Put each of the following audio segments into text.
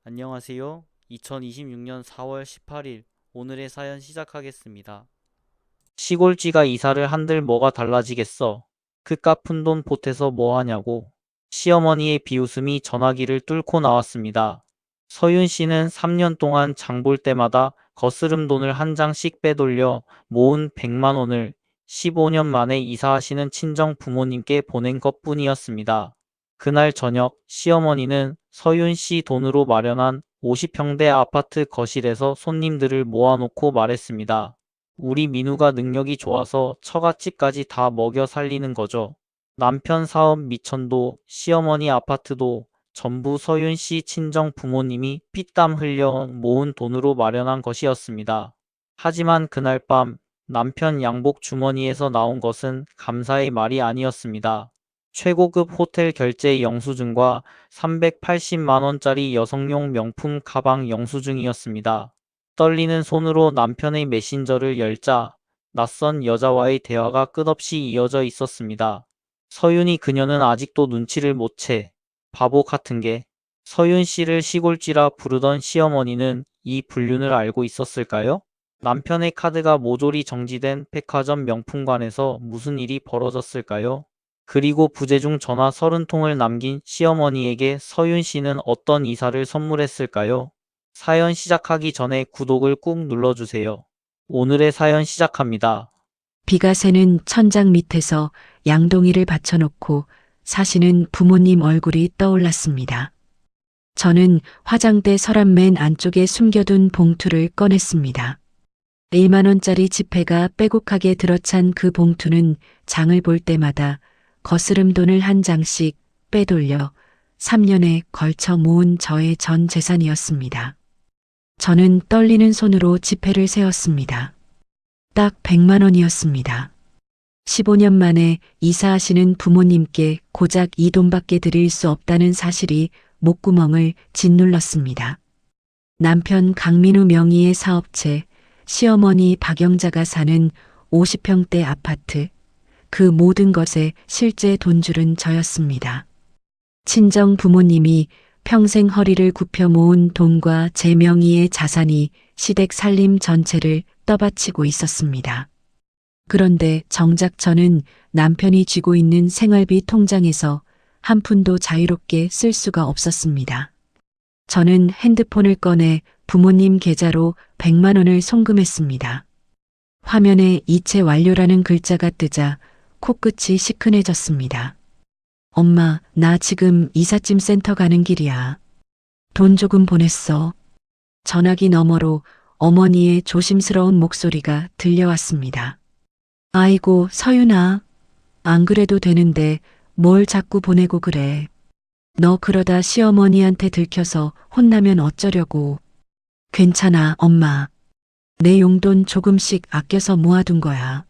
안녕하세요. 2026년 4월 18일 오늘의 사연 시작하겠습니다. 시골쥐가 이사를 한들 뭐가 달라지겠어. 그깟 푼돈 보태서 뭐 하냐고. 시어머니의 비웃음이 전화기를 뚫고 나왔습니다. 서윤 씨는 3년 동안 장볼 때마다 거스름 돈을 한 장씩 빼돌려 모은 100만 원을 15년 만에 이사하시는 친정 부모님께 보낸 것뿐이었습니다. 그날 저녁 시어머니는 서윤 씨 돈으로 마련한 50평대 아파트 거실에서 손님들을 모아놓고 말했습니다. 우리 민우가 능력이 좋아서 처갓집까지 다 먹여 살리는 거죠. 남편 사업 미천도 시어머니 아파트도 전부 서윤 씨 친정 부모님이 피땀 흘려 모은 돈으로 마련한 것이었습니다. 하지만 그날 밤 남편 양복 주머니에서 나온 것은 감사의 말이 아니었습니다. 최고급 호텔 결제 영수증과 380만 원짜리 여성용 명품 가방 영수증이었습니다. 떨리는 손으로 남편의 메신저를 열자 낯선 여자와의 대화가 끝없이 이어져 있었습니다. 서윤이 그녀는 아직도 눈치를 못 채. 바보 같은 게. 서윤 씨를 시골쥐라 부르던 시어머니는 이 불륜을 알고 있었을까요? 남편의 카드가 모조리 정지된 백화점 명품관에서 무슨 일이 벌어졌을까요? 그리고 부재중 전화 30통을 남긴 시어머니에게 서윤 씨는 어떤 이사를 선물했을까요? 사연 시작하기 전에 구독을 꾹 눌러주세요. 오늘의 사연 시작합니다. 비가 새는 천장 밑에서 양동이를 받쳐놓고 사시는 부모님 얼굴이 떠올랐습니다. 저는 화장대 서랍 맨 안쪽에 숨겨둔 봉투를 꺼냈습니다. 1만 원짜리 지폐가 빼곡하게 들어찬 그 봉투는 장을 볼 때마다 거스름 돈을 한 장씩 빼돌려 3년에 걸쳐 모은 저의 전 재산이었습니다. 저는 떨리는 손으로 지폐를 세었습니다. 딱 100만 원이었습니다. 15년 만에 이사하시는 부모님께 고작 이 돈밖에 드릴 수 없다는 사실이 목구멍을 짓눌렀습니다. 남편 강민우 명의의 사업체, 시어머니 박영자가 사는 50평대 아파트, 그 모든 것에 실제 돈줄은 저였습니다. 친정 부모님이 평생 허리를 굽혀 모은 돈과 제 명의의 자산이 시댁 살림 전체를 떠받치고 있었습니다. 그런데 정작 저는 남편이 쥐고 있는 생활비 통장에서 한 푼도 자유롭게 쓸 수가 없었습니다. 저는 핸드폰을 꺼내 부모님 계좌로 100만 원을 송금했습니다. 화면에 이체 완료라는 글자가 뜨자 코끝이 시큰해졌습니다. 엄마, 나 지금 이삿짐 센터 가는 길이야. 돈 조금 보냈어. 전화기 너머로 어머니의 조심스러운 목소리가 들려왔습니다. 아이고, 서윤아. 안 그래도 되는데 뭘 자꾸 보내고 그래. 너 그러다 시어머니한테 들켜서 혼나면 어쩌려고. 괜찮아, 엄마. 내 용돈 조금씩 아껴서 모아둔 거야.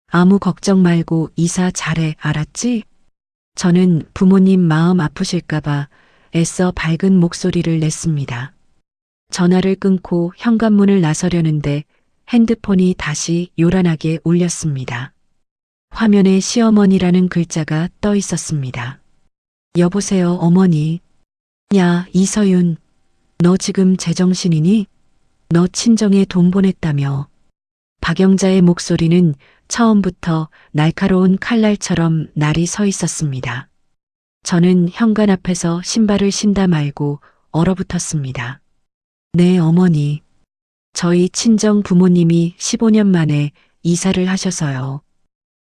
아무 걱정 말고 이사 잘해, 알았지? 저는 부모님 마음 아프실까봐 애써 밝은 목소리를 냈습니다. 전화를 끊고 현관문을 나서려는데 핸드폰이 다시 요란하게 울렸습니다. 화면에 시어머니라는 글자가 떠 있었습니다. 여보세요, 어머니. 야, 이서윤. 너 지금 제정신이니? 너 친정에 돈 보냈다며. 박영자의 목소리는 처음부터 날카로운 칼날처럼 날이 서 있었습니다. 저는 현관 앞에서 신발을 신다 말고 얼어붙었습니다. 네, 어머니. 저희 친정 부모님이 15년 만에 이사를 하셔서요.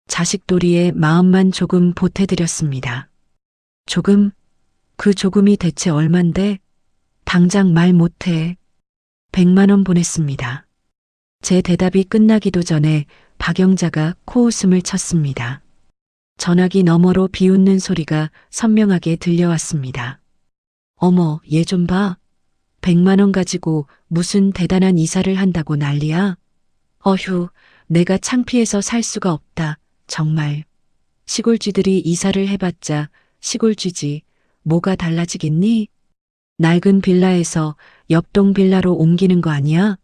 자식도리에 마음만 조금 보태드렸습니다. 조금? 그 조금이 대체 얼만데? 당장 말 못해. 100만 원 보냈습니다. 제 대답이 끝나기도 전에 박영자가 코웃음을 쳤습니다. 전화기 너머로 비웃는 소리가 선명하게 들려왔습니다. 어머, 얘 좀 봐. 100만 원 가지고 무슨 대단한 이사를 한다고 난리야? 어휴, 내가 창피해서 살 수가 없다. 정말. 시골쥐들이 이사를 해봤자 시골쥐지. 뭐가 달라지겠니? 낡은 빌라에서 옆동 빌라로 옮기는 거 아니야?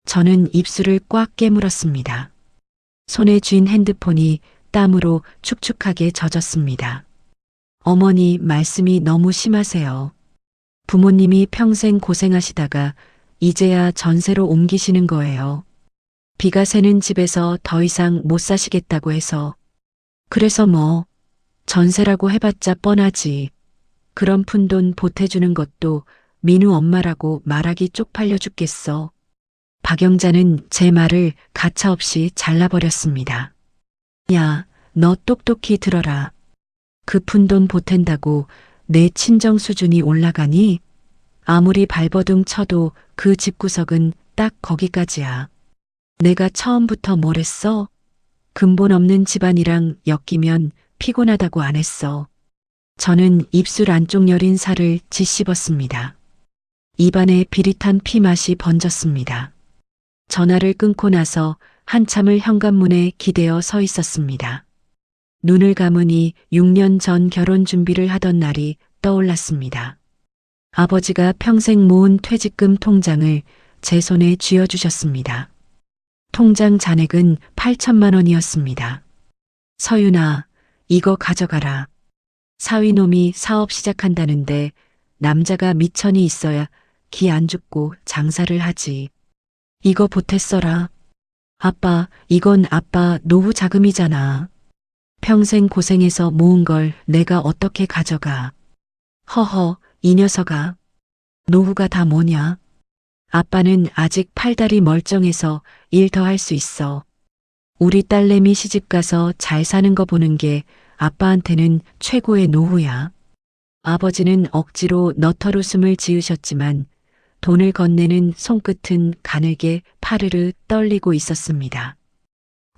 저는 입술을 꽉 깨물었습니다. 손에 쥔 핸드폰이 땀으로 축축하게 젖었습니다. 어머니 말씀이 너무 심하세요. 부모님이 평생 고생하시다가 이제야 전세로 옮기시는 거예요. 비가 새는 집에서 더 이상 못 사시겠다고 해서. 그래서 뭐, 전세라고 해봤자 뻔하지. 그런 푼돈 보태주는 것도 민우 엄마라고 말하기 쪽팔려 죽겠어. 박영자는 제 말을 가차없이 잘라버렸습니다. 야, 너 똑똑히 들어라. 그 푼돈 보탠다고 내 친정 수준이 올라가니? 아무리 발버둥 쳐도 그 집구석은 딱 거기까지야. 내가 처음부터 뭘 했어? 근본 없는 집안이랑 엮이면 피곤하다고 안 했어. 저는 입술 안쪽 여린 살을 짓씹었습니다. 입안에 비릿한 피맛이 번졌습니다. 전화를 끊고 나서 한참을 현관문에 기대어 서 있었습니다. 눈을 감으니 6년 전 결혼 준비를 하던 날이 떠올랐습니다. 아버지가 평생 모은 퇴직금 통장을 제 손에 쥐어주셨습니다. 통장 잔액은 8천만 원이었습니다. 서윤아, 이거 가져가라. 사위놈이 사업 시작한다는데 남자가 미천이 있어야 기 안 죽고 장사를 하지. 이거 보태 써라. 아빠, 이건 아빠 노후 자금이잖아. 평생 고생해서 모은 걸 내가 어떻게 가져가. 허허, 이 녀석아. 노후가 다 뭐냐? 아빠는 아직 팔다리 멀쩡해서 일 더 할 수 있어. 우리 딸내미 시집가서 잘 사는 거 보는 게 아빠한테는 최고의 노후야. 아버지는 억지로 너털웃음을 지으셨지만 돈을 건네는 손끝은 가늘게 파르르 떨리고 있었습니다.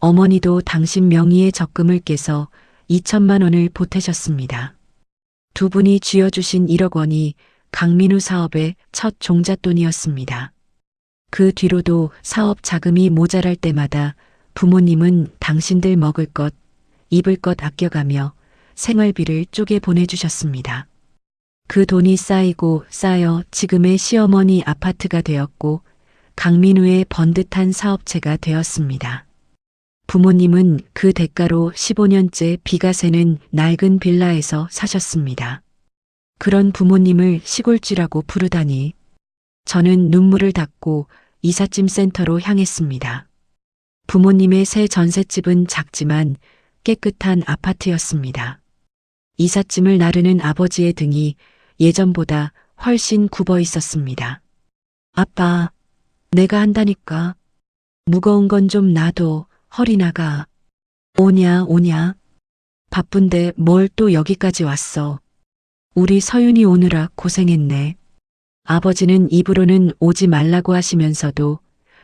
어머니도 당신 명의의 적금을 깨서 2천만 원을 보태셨습니다. 두 분이 쥐어주신 1억 원이 강민우 사업의 첫 종잣돈이었습니다. 그 뒤로도 사업 자금이 모자랄 때마다 부모님은 당신들 먹을 것, 입을 것 아껴가며 생활비를 쪼개 보내주셨습니다. 그 돈이 쌓이고 쌓여 지금의 시어머니 아파트가 되었고 강민우의 번듯한 사업체가 되었습니다. 부모님은 그 대가로 15년째 비가 새는 낡은 빌라에서 사셨습니다. 그런 부모님을 시골쥐라고 부르다니. 저는 눈물을 닦고 이삿짐 센터로 향했습니다. 부모님의 새 전셋집은 작지만 깨끗한 아파트였습니다. 이삿짐을 나르는 아버지의 등이 예전보다 훨씬 굽어 있었습니다. 아빠, 내가 한다니까. 무거운 건 좀 놔둬. 허리 나가. 오냐, 오냐. 바쁜데 뭘 또 여기까지 왔어. 우리 서윤이 오느라 고생했네. 아버지는 입으로는 오지 말라고 하시면서도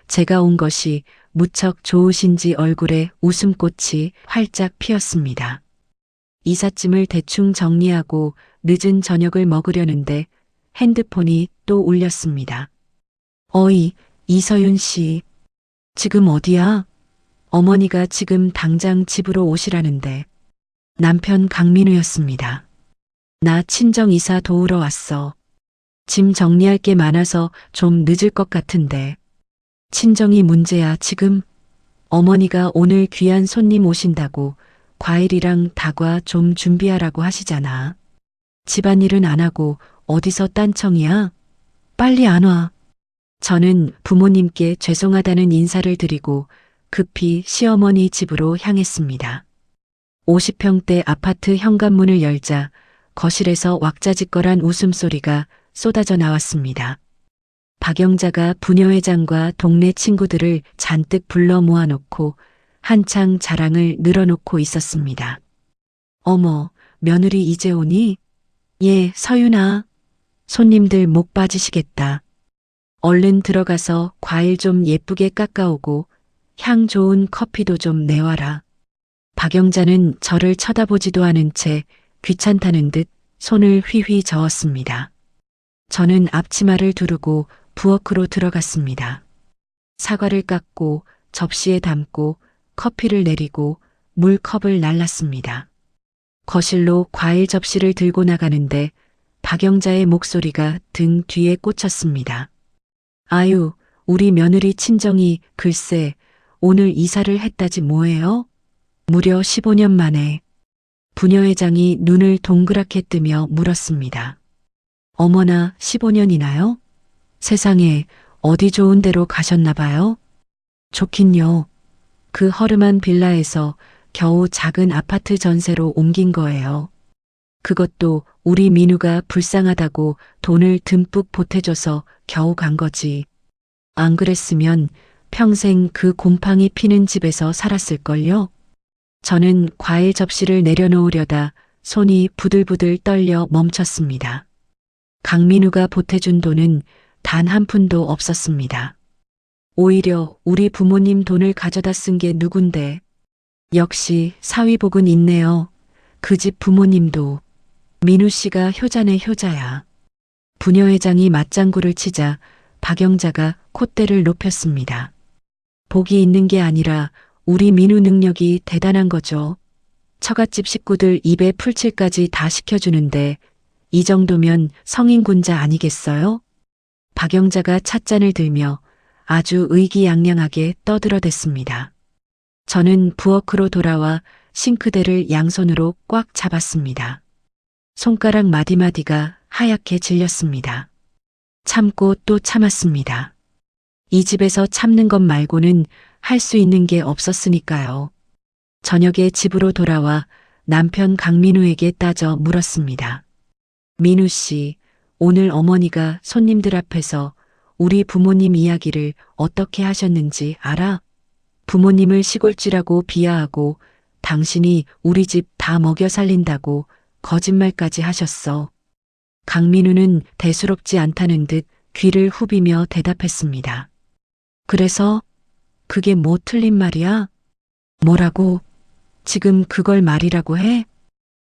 제가 온 것이 무척 좋으신지 얼굴에 웃음꽃이 활짝 피었습니다. 이삿짐을 대충 정리하고 늦은 저녁을 먹으려는데 핸드폰이 또 울렸습니다. 어이, 이서윤 씨. 지금 어디야? 어머니가 지금 당장 집으로 오시라는데. 남편 강민우였습니다. 나 친정 이사 도우러 왔어. 짐 정리할 게 많아서 좀 늦을 것 같은데. 친정이 문제야 지금? 어머니가 오늘 귀한 손님 오신다고 과일이랑 다과 좀 준비하라고 하시잖아. 집안일은 안 하고 어디서 딴청이야? 빨리 안 와. 저는 부모님께 죄송하다는 인사를 드리고 급히 시어머니 집으로 향했습니다. 50평대 아파트 현관문을 열자 거실에서 왁자지껄한 웃음소리가 쏟아져 나왔습니다. 박영자가 부녀회장과 동네 친구들을 잔뜩 불러 모아놓고 한창 자랑을 늘어놓고 있었습니다. 어머, 며느리 이제 오니? 예, 서윤아. 손님들 목 빠지시겠다. 얼른 들어가서 과일 좀 예쁘게 깎아오고 향 좋은 커피도 좀 내와라. 박영자는 저를 쳐다보지도 않은 채 귀찮다는 듯 손을 휘휘 저었습니다. 저는 앞치마를 두르고 부엌으로 들어갔습니다. 사과를 깎고 접시에 담고 커피를 내리고 물컵을 날랐습니다. 거실로 과일 접시를 들고 나가는데 박영자의 목소리가 등 뒤에 꽂혔습니다. 아유, 우리 며느리 친정이 글쎄 오늘 이사를 했다지 뭐예요? 무려 15년 만에. 부녀회장이 눈을 동그랗게 뜨며 물었습니다. 어머나 15년이나요? 세상에 어디 좋은 데로 가셨나 봐요? 좋긴요. 그 허름한 빌라에서 겨우 작은 아파트 전세로 옮긴 거예요. 그것도 우리 민우가 불쌍하다고 돈을 듬뿍 보태줘서 겨우 간 거지. 안 그랬으면 평생 그 곰팡이 피는 집에서 살았을걸요? 저는 과일 접시를 내려놓으려다 손이 부들부들 떨려 멈췄습니다. 강민우가 보태준 돈은 단 한 푼도 없었습니다. 오히려 우리 부모님 돈을 가져다 쓴 게 누군데. 역시 사위복은 있네요. 그 집 부모님도. 민우 씨가 효자네 효자야. 부녀회장이 맞장구를 치자 박영자가 콧대를 높였습니다. 복이 있는 게 아니라 우리 민우 능력이 대단한 거죠. 처갓집 식구들 입에 풀칠까지 다 시켜주는데 이 정도면 성인군자 아니겠어요? 박영자가 찻잔을 들며 아주 의기양양하게 떠들어댔습니다. 저는 부엌으로 돌아와 싱크대를 양손으로 꽉 잡았습니다. 손가락 마디마디가 하얗게 질렸습니다. 참고 또 참았습니다. 이 집에서 참는 것 말고는 할 수 있는 게 없었으니까요. 저녁에 집으로 돌아와 남편 강민우에게 따져 물었습니다. 민우 씨, 오늘 어머니가 손님들 앞에서 우리 부모님 이야기를 어떻게 하셨는지 알아? 부모님을 시골쥐라고 비하하고 당신이 우리 집 다 먹여 살린다고 거짓말까지 하셨어. 강민우는 대수롭지 않다는 듯 귀를 후비며 대답했습니다. 그래서 그게 뭐 틀린 말이야? 뭐라고? 지금 그걸 말이라고 해?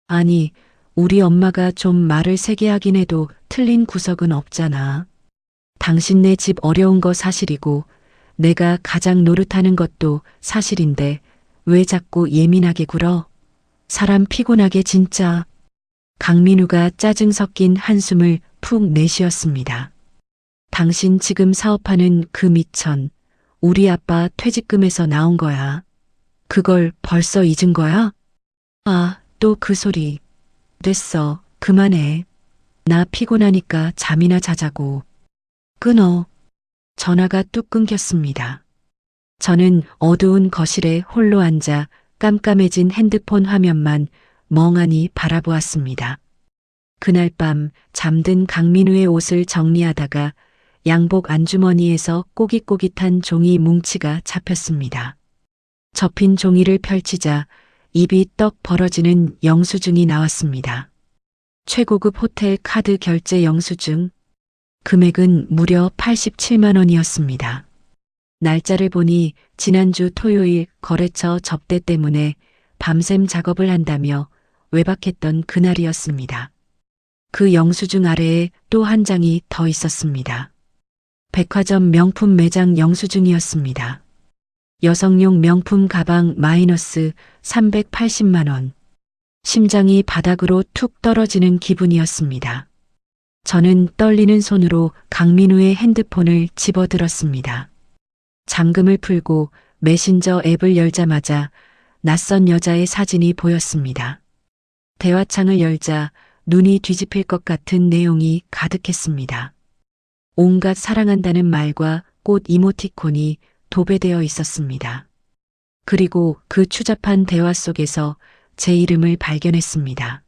아니, 우리 엄마가 좀 말을 세게 하긴 해도 틀린 구석은 없잖아. 당신네 집 어려운 거 사실이고 내가 가장 노릇하는 것도 사실인데 왜 자꾸 예민하게 굴어? 사람 피곤하게 진짜. 강민우가 짜증 섞인 한숨을 푹 내쉬었습니다. 당신 지금 사업하는 그 미천, 우리 아빠 퇴직금에서 나온 거야. 그걸 벌써 잊은 거야? 아, 또 그 소리. 됐어, 그만해. 나 피곤하니까 잠이나 자자고. 끊어. 전화가 뚝 끊겼습니다. 저는 어두운 거실에 홀로 앉아 깜깜해진 핸드폰 화면만 멍하니 바라보았습니다. 그날 밤 잠든 강민우의 옷을 정리하다가 양복 안주머니에서 꼬깃꼬깃한 종이 뭉치가 잡혔습니다. 접힌 종이를 펼치자 입이 떡 벌어지는 영수증이 나왔습니다. 최고급 호텔 카드 결제 영수증. 금액은 무려 87만 원이었습니다. 날짜를 보니 지난주 토요일 거래처 접대 때문에 밤샘 작업을 한다며 외박했던 그날이었습니다. 그 영수증 아래에 또 한 장이 더 있었습니다. 백화점 명품 매장 영수증이었습니다. 여성용 명품 가방 마이너스 380만 원. 심장이 바닥으로 툭 떨어지는 기분이었습니다. 저는 떨리는 손으로 강민우의 핸드폰을 집어들었습니다. 잠금을 풀고 메신저 앱을 열자마자 낯선 여자의 사진이 보였습니다. 대화창을 열자 눈이 뒤집힐 것 같은 내용이 가득했습니다. 온갖 사랑한다는 말과 꽃 이모티콘이 도배되어 있었습니다. 그리고 그 추잡한 대화 속에서 제 이름을 발견했습니다.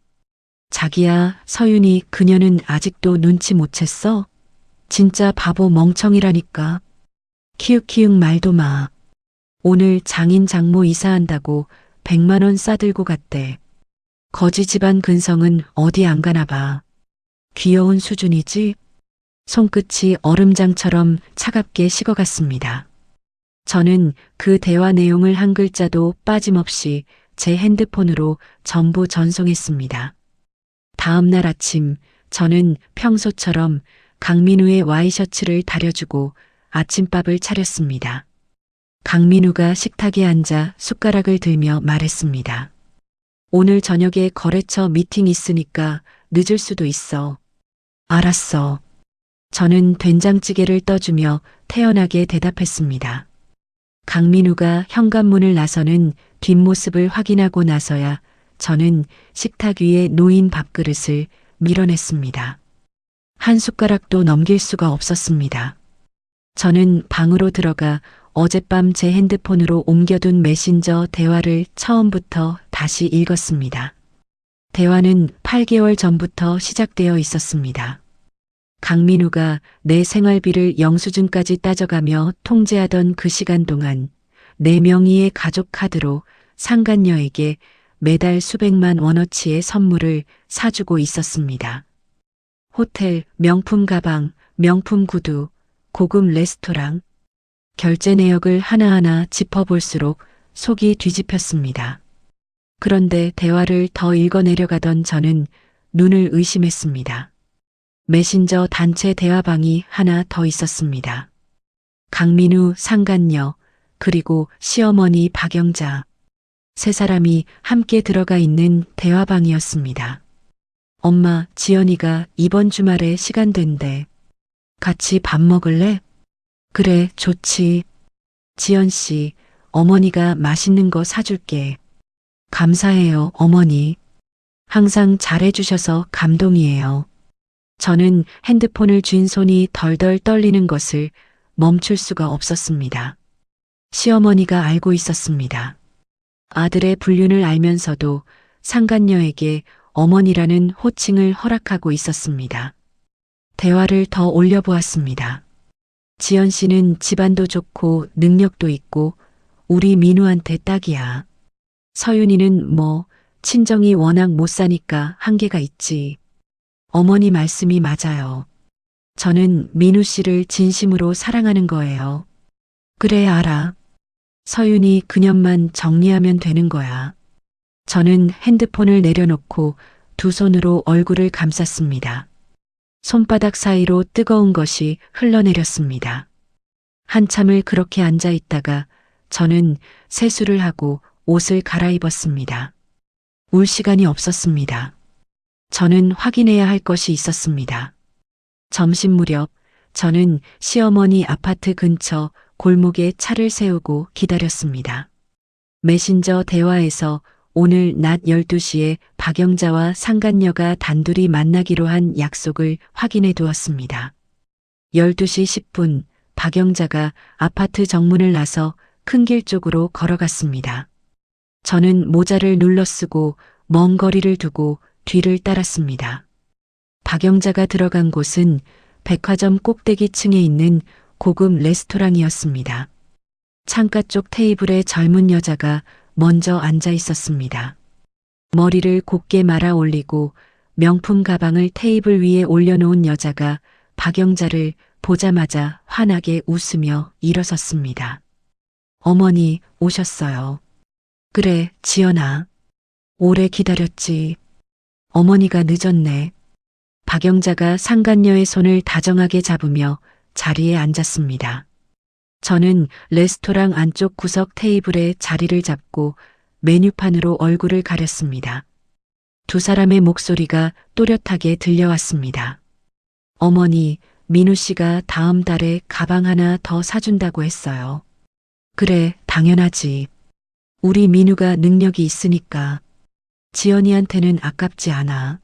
자기야, 서윤이 그녀는 아직도 눈치 못 챘어? 진짜 바보 멍청이라니까. 키읔키읔 말도 마. 오늘 장인 장모 이사한다고 100만 원 싸들고 갔대. 거지 집안 근성은 어디 안 가나 봐. 귀여운 수준이지? 손끝이 얼음장처럼 차갑게 식어갔습니다. 저는 그 대화 내용을 한 글자도 빠짐없이 제 핸드폰으로 전부 전송했습니다. 다음 날 아침 저는 평소처럼 강민우의 와이셔츠를 다려주고 아침밥을 차렸습니다. 강민우가 식탁에 앉아 숟가락을 들며 말했습니다. 오늘 저녁에 거래처 미팅 있으니까 늦을 수도 있어. 알았어. 저는 된장찌개를 떠주며 태연하게 대답했습니다. 강민우가 현관문을 나서는 뒷모습을 확인하고 나서야 저는 식탁 위에 놓인 밥그릇을 밀어냈습니다. 한 숟가락도 넘길 수가 없었습니다. 저는 방으로 들어가 어젯밤 제 핸드폰으로 옮겨둔 메신저 대화를 처음부터 다시 읽었습니다. 대화는 8개월 전부터 시작되어 있었습니다. 강민우가 내 생활비를 영수증까지 따져가며 통제하던 그 시간 동안 4명이의 가족 카드로 상간녀에게 매달 수백만 원어치의 선물을 사주고 있었습니다. 호텔, 명품 가방, 명품 구두, 고급 레스토랑, 결제 내역을 하나하나 짚어볼수록 속이 뒤집혔습니다. 그런데 대화를 더 읽어내려가던 저는 눈을 의심했습니다. 메신저 단체 대화방이 하나 더 있었습니다. 강민우, 상간녀, 그리고 시어머니 박영자. 3사람이 함께 들어가 있는 대화방이었습니다. 엄마, 지연이가 이번 주말에 시간 된대. 같이 밥 먹을래? 그래, 좋지. 지연 씨, 어머니가 맛있는 거 사줄게. 감사해요, 어머니. 항상 잘해주셔서 감동이에요. 저는 핸드폰을 쥔 손이 덜덜 떨리는 것을 멈출 수가 없었습니다. 시어머니가 알고 있었습니다. 아들의 불륜을 알면서도 상간녀에게 어머니라는 호칭을 허락하고 있었습니다. 대화를 더 올려보았습니다. 지연 씨는 집안도 좋고 능력도 있고 우리 민우한테 딱이야. 서윤이는 뭐 친정이 워낙 못 사니까 한계가 있지. 어머니 말씀이 맞아요. 저는 민우 씨를 진심으로 사랑하는 거예요. 그래, 알아. 서윤이 그년만 정리하면 되는 거야. 저는 핸드폰을 내려놓고 두 손으로 얼굴을 감쌌습니다. 손바닥 사이로 뜨거운 것이 흘러내렸습니다. 한참을 그렇게 앉아 있다가 저는 세수를 하고 옷을 갈아입었습니다. 울 시간이 없었습니다. 저는 확인해야 할 것이 있었습니다. 점심 무렵 저는 시어머니 아파트 근처 골목에 차를 세우고 기다렸습니다. 메신저 대화에서 오늘 낮 12시에 박영자와 상간녀가 단둘이 만나기로 한 약속을 확인해 두었습니다. 12시 10분 박영자가 아파트 정문을 나서 큰 길 쪽으로 걸어갔습니다. 저는 모자를 눌러 쓰고 먼 거리를 두고 뒤를 따랐습니다. 박영자가 들어간 곳은 백화점 꼭대기층에 있는 고급 레스토랑이었습니다. 창가 쪽 테이블에 젊은 여자가 먼저 앉아 있었습니다. 머리를 곱게 말아 올리고 명품 가방을 테이블 위에 올려놓은 여자가 박영자를 보자마자 환하게 웃으며 일어섰습니다. 어머니 오셨어요. 그래, 지연아. 오래 기다렸지. 어머니가 늦었네. 박영자가 상간녀의 손을 다정하게 잡으며 자리에 앉았습니다. 저는 레스토랑 안쪽 구석 테이블에 자리를 잡고 메뉴판으로 얼굴을 가렸습니다. 두 사람의 목소리가 또렷하게 들려왔습니다. 어머니, 민우 씨가 다음 달에 가방 하나 더 사준다고 했어요. 그래, 당연하지. 우리 민우가 능력이 있으니까. 지연이한테는 아깝지 않아.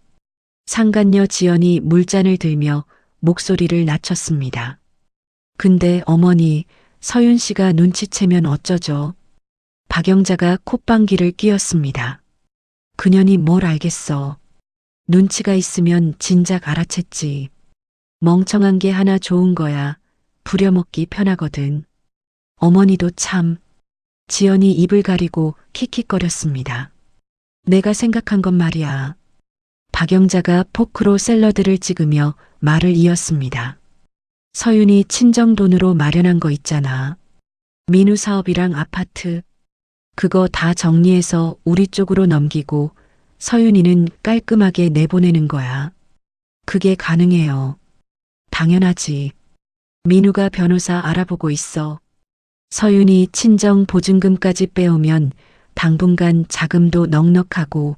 상간녀 지연이 물잔을 들며 목소리를 낮췄습니다. 근데 어머니, 서윤 씨가 눈치채면 어쩌죠? 박영자가 콧방귀를 뀌었습니다. 그년이 뭘 알겠어. 눈치가 있으면 진작 알아챘지. 멍청한 게 하나 좋은 거야. 부려먹기 편하거든. 어머니도 참. 지연이 입을 가리고 킥킥거렸습니다. 내가 생각한 건 말이야. 박영자가 포크로 샐러드를 찍으며 말을 이었습니다. 서윤이 친정 돈으로 마련한 거 있잖아. 민우 사업이랑 아파트. 그거 다 정리해서 우리 쪽으로 넘기고 서윤이는 깔끔하게 내보내는 거야. 그게 가능해요. 당연하지. 민우가 변호사 알아보고 있어. 서윤이 친정 보증금까지 빼오면 당분간 자금도 넉넉하고.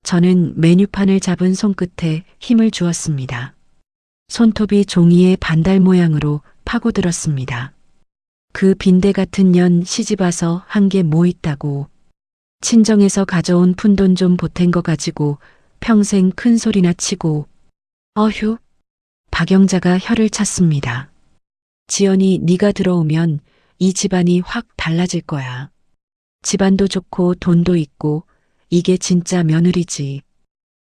저는 메뉴판을 잡은 손끝에 힘을 주었습니다. 손톱이 종이의 반달 모양으로 파고들었습니다. 그 빈대 같은 년 시집와서 한 게 뭐 있다고. 친정에서 가져온 푼돈 좀 보탠 거 가지고 평생 큰 소리나 치고. 어휴. 박영자가 혀를 찼습니다. 지연이 네가 들어오면 이 집안이 확 달라질 거야. 집안도 좋고 돈도 있고 이게 진짜 며느리지.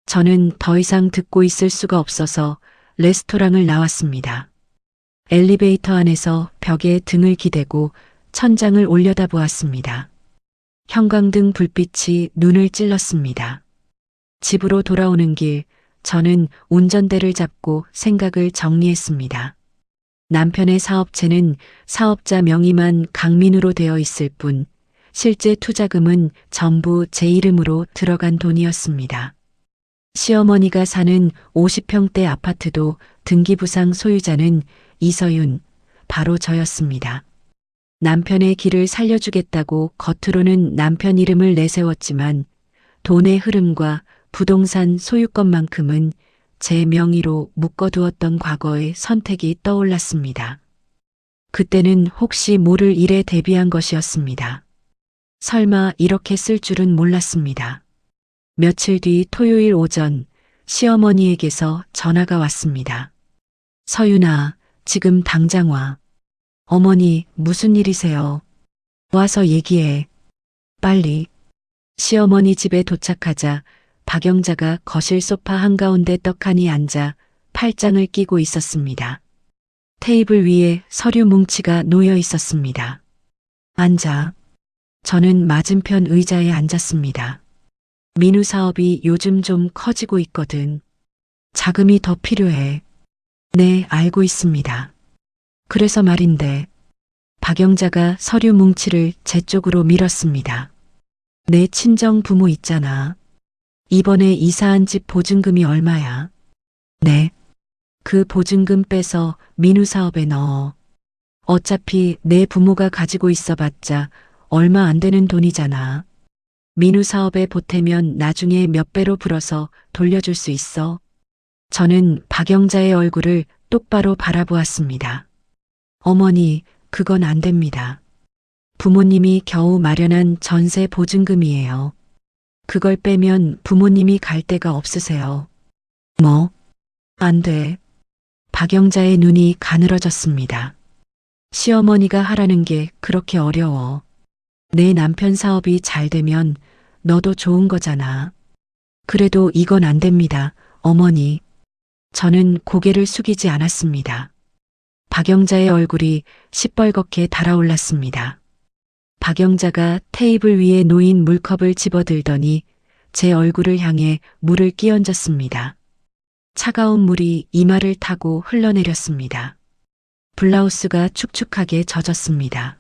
저는 더 이상 듣고 있을 수가 없어서 레스토랑을 나왔습니다. 엘리베이터 안에서 벽에 등을 기대고 천장을 올려다보았습니다. 형광등 불빛이 눈을 찔렀습니다. 집으로 돌아오는 길, 저는 운전대를 잡고 생각을 정리했습니다. 남편의 사업체는 사업자 명의만 강민우로 되어 있을 뿐, 실제 투자금은 전부 제 이름으로 들어간 돈이었습니다. 시어머니가 사는 50평대 아파트도 등기부상 소유자는 이서윤, 바로 저였습니다. 남편의 길을 살려주겠다고 겉으로는 남편 이름을 내세웠지만 돈의 흐름과 부동산 소유권만큼은 제 명의로 묶어두었던 과거의 선택이 떠올랐습니다. 그때는 혹시 모를 일에 대비한 것이었습니다. 설마 이렇게 쓸 줄은 몰랐습니다. 며칠 뒤 토요일 오전 시어머니에게서 전화가 왔습니다. 서윤아, 지금 당장 와. 어머니, 무슨 일이세요? 와서 얘기해. 빨리. 시어머니 집에 도착하자 박영자가 거실 소파 한가운데 떡하니 앉아 팔짱을 끼고 있었습니다. 테이블 위에 서류 뭉치가 놓여 있었습니다. 앉아. 저는 맞은편 의자에 앉았습니다. 민우 사업이 요즘 좀 커지고 있거든. 자금이 더 필요해. 네, 알고 있습니다. 그래서 말인데, 박영자가 서류 뭉치를 제 쪽으로 밀었습니다. 내 친정 부모 있잖아. 이번에 이사한 집 보증금이 얼마야? 네. 그 보증금 빼서 민우 사업에 넣어. 어차피 내 부모가 가지고 있어봤자 얼마 안 되는 돈이잖아. 민우 사업에 보태면 나중에 몇 배로 불어서 돌려줄 수 있어. 저는 박영자의 얼굴을 똑바로 바라보았습니다. 어머니, 그건 안 됩니다. 부모님이 겨우 마련한 전세 보증금이에요. 그걸 빼면 부모님이 갈 데가 없으세요. 뭐? 안 돼. 박영자의 눈이 가늘어졌습니다. 시어머니가 하라는 게 그렇게 어려워. 내 남편 사업이 잘 되면 너도 좋은 거잖아. 그래도 이건 안 됩니다, 어머니. 저는 고개를 숙이지 않았습니다. 박영자의 얼굴이 시뻘겋게 달아올랐습니다. 박영자가 테이블 위에 놓인 물컵을 집어들더니 제 얼굴을 향해 물을 끼얹었습니다. 차가운 물이 이마를 타고 흘러내렸습니다. 블라우스가 축축하게 젖었습니다.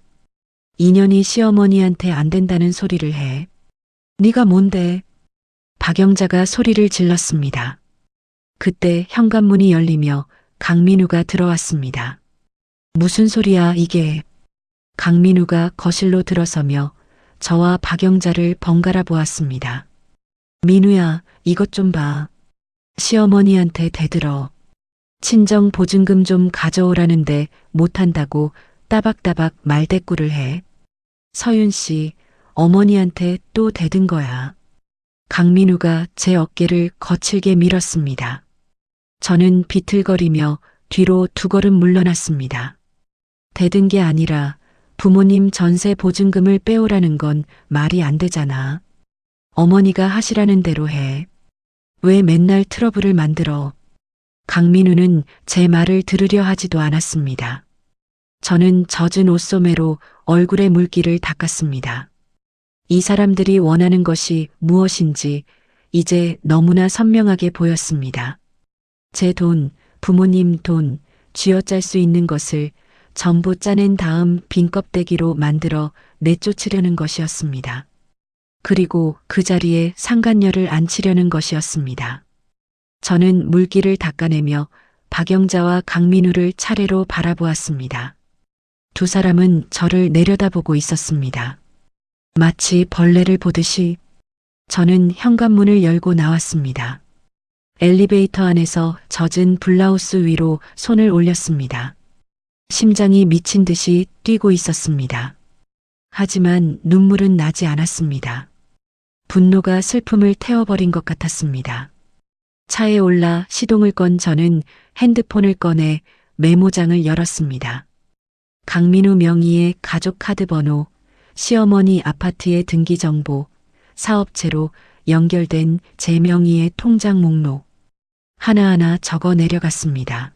인연이 시어머니한테 안 된다는 소리를 해. 네가 뭔데? 박영자가 소리를 질렀습니다. 그때 현관문이 열리며 강민우가 들어왔습니다. 무슨 소리야 이게? 강민우가 거실로 들어서며 저와 박영자를 번갈아 보았습니다. 민우야, 이것 좀 봐. 시어머니한테 대들어. 친정 보증금 좀 가져오라는데 못한다고 따박따박 말대꾸를 해. 서윤 씨, 어머니한테 또 대든 거야. 강민우가 제 어깨를 거칠게 밀었습니다. 저는 비틀거리며 뒤로 두 걸음 물러났습니다. 대든 게 아니라 부모님 전세 보증금을 빼오라는 건 말이 안 되잖아. 어머니가 하시라는 대로 해. 왜 맨날 트러블을 만들어? 강민우는 제 말을 들으려 하지도 않았습니다. 저는 젖은 옷소매로 얼굴의 물기를 닦았습니다. 이 사람들이 원하는 것이 무엇인지 이제 너무나 선명하게 보였습니다. 제 돈, 부모님 돈, 쥐어짤 수 있는 것을 전부 짜낸 다음 빈 껍데기로 만들어 내쫓으려는 것이었습니다. 그리고 그 자리에 상간녀를 앉히려는 것이었습니다. 저는 물기를 닦아내며 박영자와 강민우를 차례로 바라보았습니다. 두 사람은 저를 내려다보고 있었습니다. 마치 벌레를 보듯이. 저는 현관문을 열고 나왔습니다. 엘리베이터 안에서 젖은 블라우스 위로 손을 올렸습니다. 심장이 미친 듯이 뛰고 있었습니다. 하지만 눈물은 나지 않았습니다. 분노가 슬픔을 태워버린 것 같았습니다. 차에 올라 시동을 건 저는 핸드폰을 꺼내 메모장을 열었습니다. 강민우 명의의 가족 카드 번호, 시어머니 아파트의 등기 정보, 사업체로 연결된 제 명의의 통장 목록. 하나하나 적어 내려갔습니다.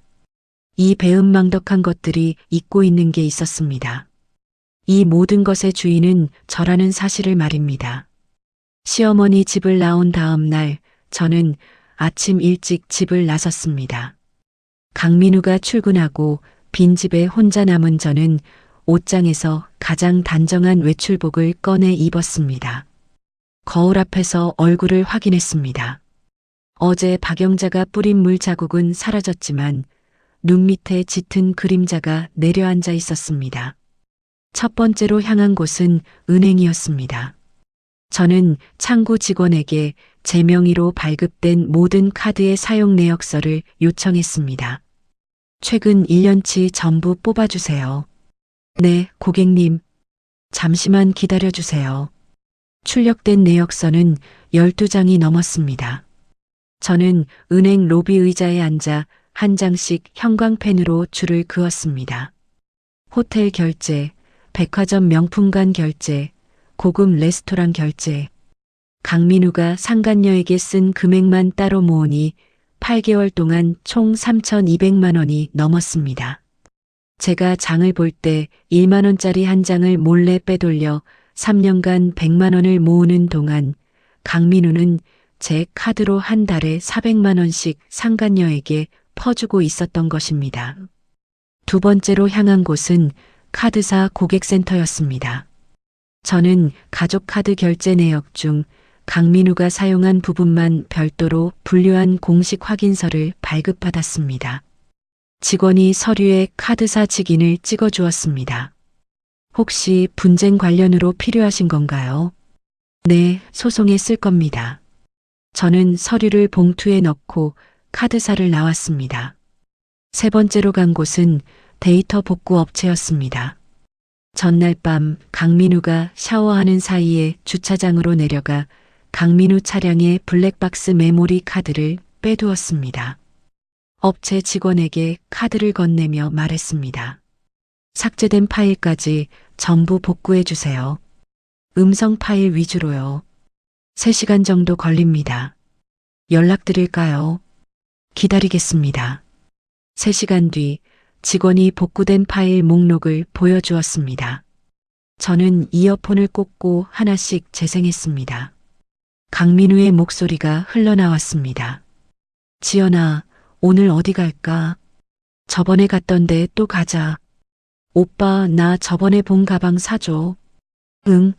이 배은망덕한 것들이 잊고 있는 게 있었습니다. 이 모든 것의 주인은 저라는 사실을 말입니다. 시어머니 집을 나온 다음 날 저는 아침 일찍 집을 나섰습니다. 강민우가 출근하고 빈집에 혼자 남은 저는 옷장에서 가장 단정한 외출복을 꺼내 입었습니다. 거울 앞에서 얼굴을 확인했습니다. 어제 박영자가 뿌린 물 자국은 사라졌지만 눈 밑에 짙은 그림자가 내려앉아 있었습니다. 첫 번째로 향한 곳은 은행이었습니다. 저는 창구 직원에게 제 명의로 발급된 모든 카드의 사용 내역서를 요청했습니다. 최근 1년치 전부 뽑아주세요. 네, 고객님. 잠시만 기다려주세요. 출력된 내역서는 12장이 넘었습니다. 저는 은행 로비 의자에 앉아 한 장씩 형광펜으로 줄을 그었습니다. 호텔 결제, 백화점 명품관 결제, 고급 레스토랑 결제. 강민우가 상간녀에게 쓴 금액만 따로 모으니 8개월 동안 총 3,200만 원이 넘었습니다. 제가 장을 볼 때 1만 원짜리 한 장을 몰래 빼돌려 3년간 100만 원을 모으는 동안 강민우는 제 카드로 한 달에 400만 원씩 상간녀에게 퍼주고 있었던 것입니다. 두 번째로 향한 곳은 카드사 고객센터였습니다. 저는 가족 카드 결제 내역 중 강민우가 사용한 부분만 별도로 분류한 공식 확인서를 발급받았습니다. 직원이 서류에 카드사 직인을 찍어 주었습니다. 혹시 분쟁 관련으로 필요하신 건가요? 네, 소송에 쓸 겁니다. 저는 서류를 봉투에 넣고 카드사를 나왔습니다. 세 번째로 간 곳은 데이터 복구 업체였습니다. 전날 밤 강민우가 샤워하는 사이에 주차장으로 내려가 강민우 차량의 블랙박스 메모리 카드를 빼두었습니다. 업체 직원에게 카드를 건네며 말했습니다. 삭제된 파일까지 전부 복구해 주세요. 음성 파일 위주로요. 3시간 정도 걸립니다. 연락드릴까요? 기다리겠습니다. 3시간 뒤 직원이 복구된 파일 목록을 보여주었습니다. 저는 이어폰을 꽂고 하나씩 재생했습니다. 강민우의 목소리가 흘러나왔습니다. 지연아, 오늘 어디 갈까? 저번에 갔던데 또 가자. 오빠, 나 저번에 본 가방 사줘. 응.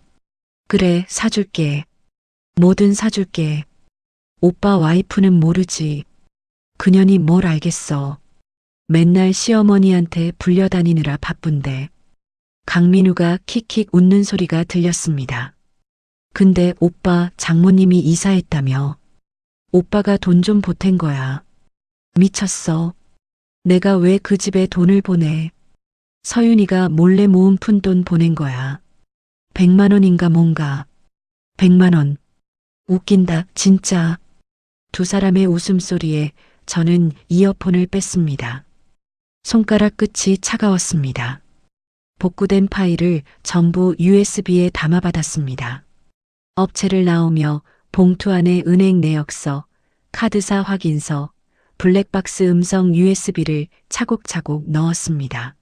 그래, 사줄게. 뭐든 사줄게. 오빠 와이프는 모르지. 그년이 뭘 알겠어. 맨날 시어머니한테 불려다니느라 바쁜데. 강민우가 킥킥 웃는 소리가 들렸습니다. 근데 오빠 장모님이 이사했다며. 오빠가 돈 좀 보탠 거야. 미쳤어. 내가 왜 그 집에 돈을 보내. 서윤이가 몰래 모은 푼돈 보낸 거야. 100만 원인가 뭔가. 100만 원. 웃긴다, 진짜. 두 사람의 웃음소리에 저는 이어폰을 뺐습니다. 손가락 끝이 차가웠습니다. 복구된 파일을 전부 USB에 담아받았습니다. 업체를 나오며 봉투 안에 은행 내역서, 카드사 확인서, 블랙박스 음성 USB를 차곡차곡 넣었습니다.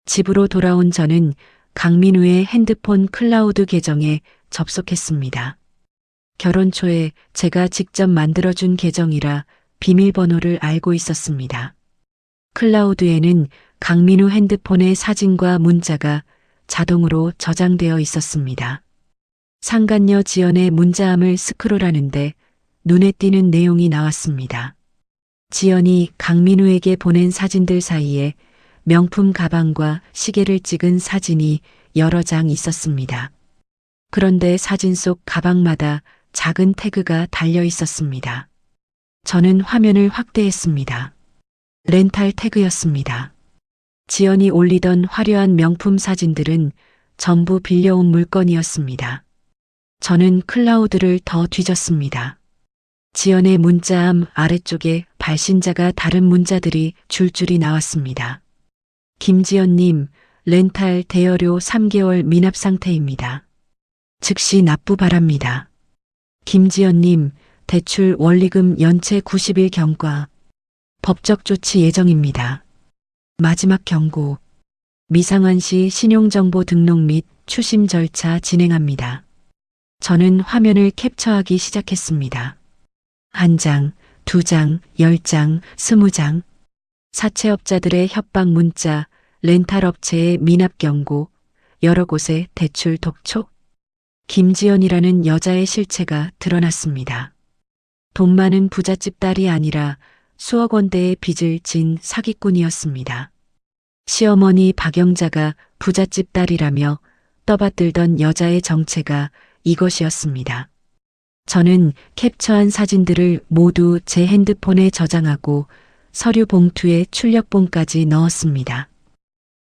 집으로 돌아온 저는 강민우의 핸드폰 클라우드 계정에 접속했습니다. 결혼 초에 제가 직접 만들어준 계정이라 비밀번호를 알고 있었습니다. 클라우드에는 강민우 핸드폰의 사진과 문자가 자동으로 저장되어 있었습니다. 상간녀 지연의 문자함을 스크롤하는데 눈에 띄는 내용이 나왔습니다. 지연이 강민우에게 보낸 사진들 사이에 명품 가방과 시계를 찍은 사진이 여러 장 있었습니다. 그런데 사진 속 가방마다 작은 태그가 달려 있었습니다. 저는 화면을 확대했습니다. 렌탈 태그였습니다. 지연이 올리던 화려한 명품 사진들은 전부 빌려온 물건이었습니다. 저는 클라우드를 더 뒤졌습니다. 지연의 문자함 아래쪽에 발신자가 다른 문자들이 줄줄이 나왔습니다. 김지연님, 렌탈 대여료 3개월 미납 상태입니다. 즉시 납부 바랍니다. 김지연님, 대출 원리금 연체 90일 경과. 법적 조치 예정입니다. 마지막 경고. 미상환 씨 신용정보 등록 및 추심 절차 진행합니다. 저는 화면을 캡처하기 시작했습니다. 1장, 2장, 10장, 20장. 사채업자들의 협박 문자, 렌탈업체의 미납 경고, 여러 곳에 대출 독촉. 김지연이라는 여자의 실체가 드러났습니다. 돈 많은 부잣집 딸이 아니라 수억 원대의 빚을 진 사기꾼이었습니다. 시어머니 박영자가 부잣집 딸이라며 떠받들던 여자의 정체가 이것이었습니다. 저는 캡처한 사진들을 모두 제 핸드폰에 저장하고 서류 봉투에 출력본까지 넣었습니다.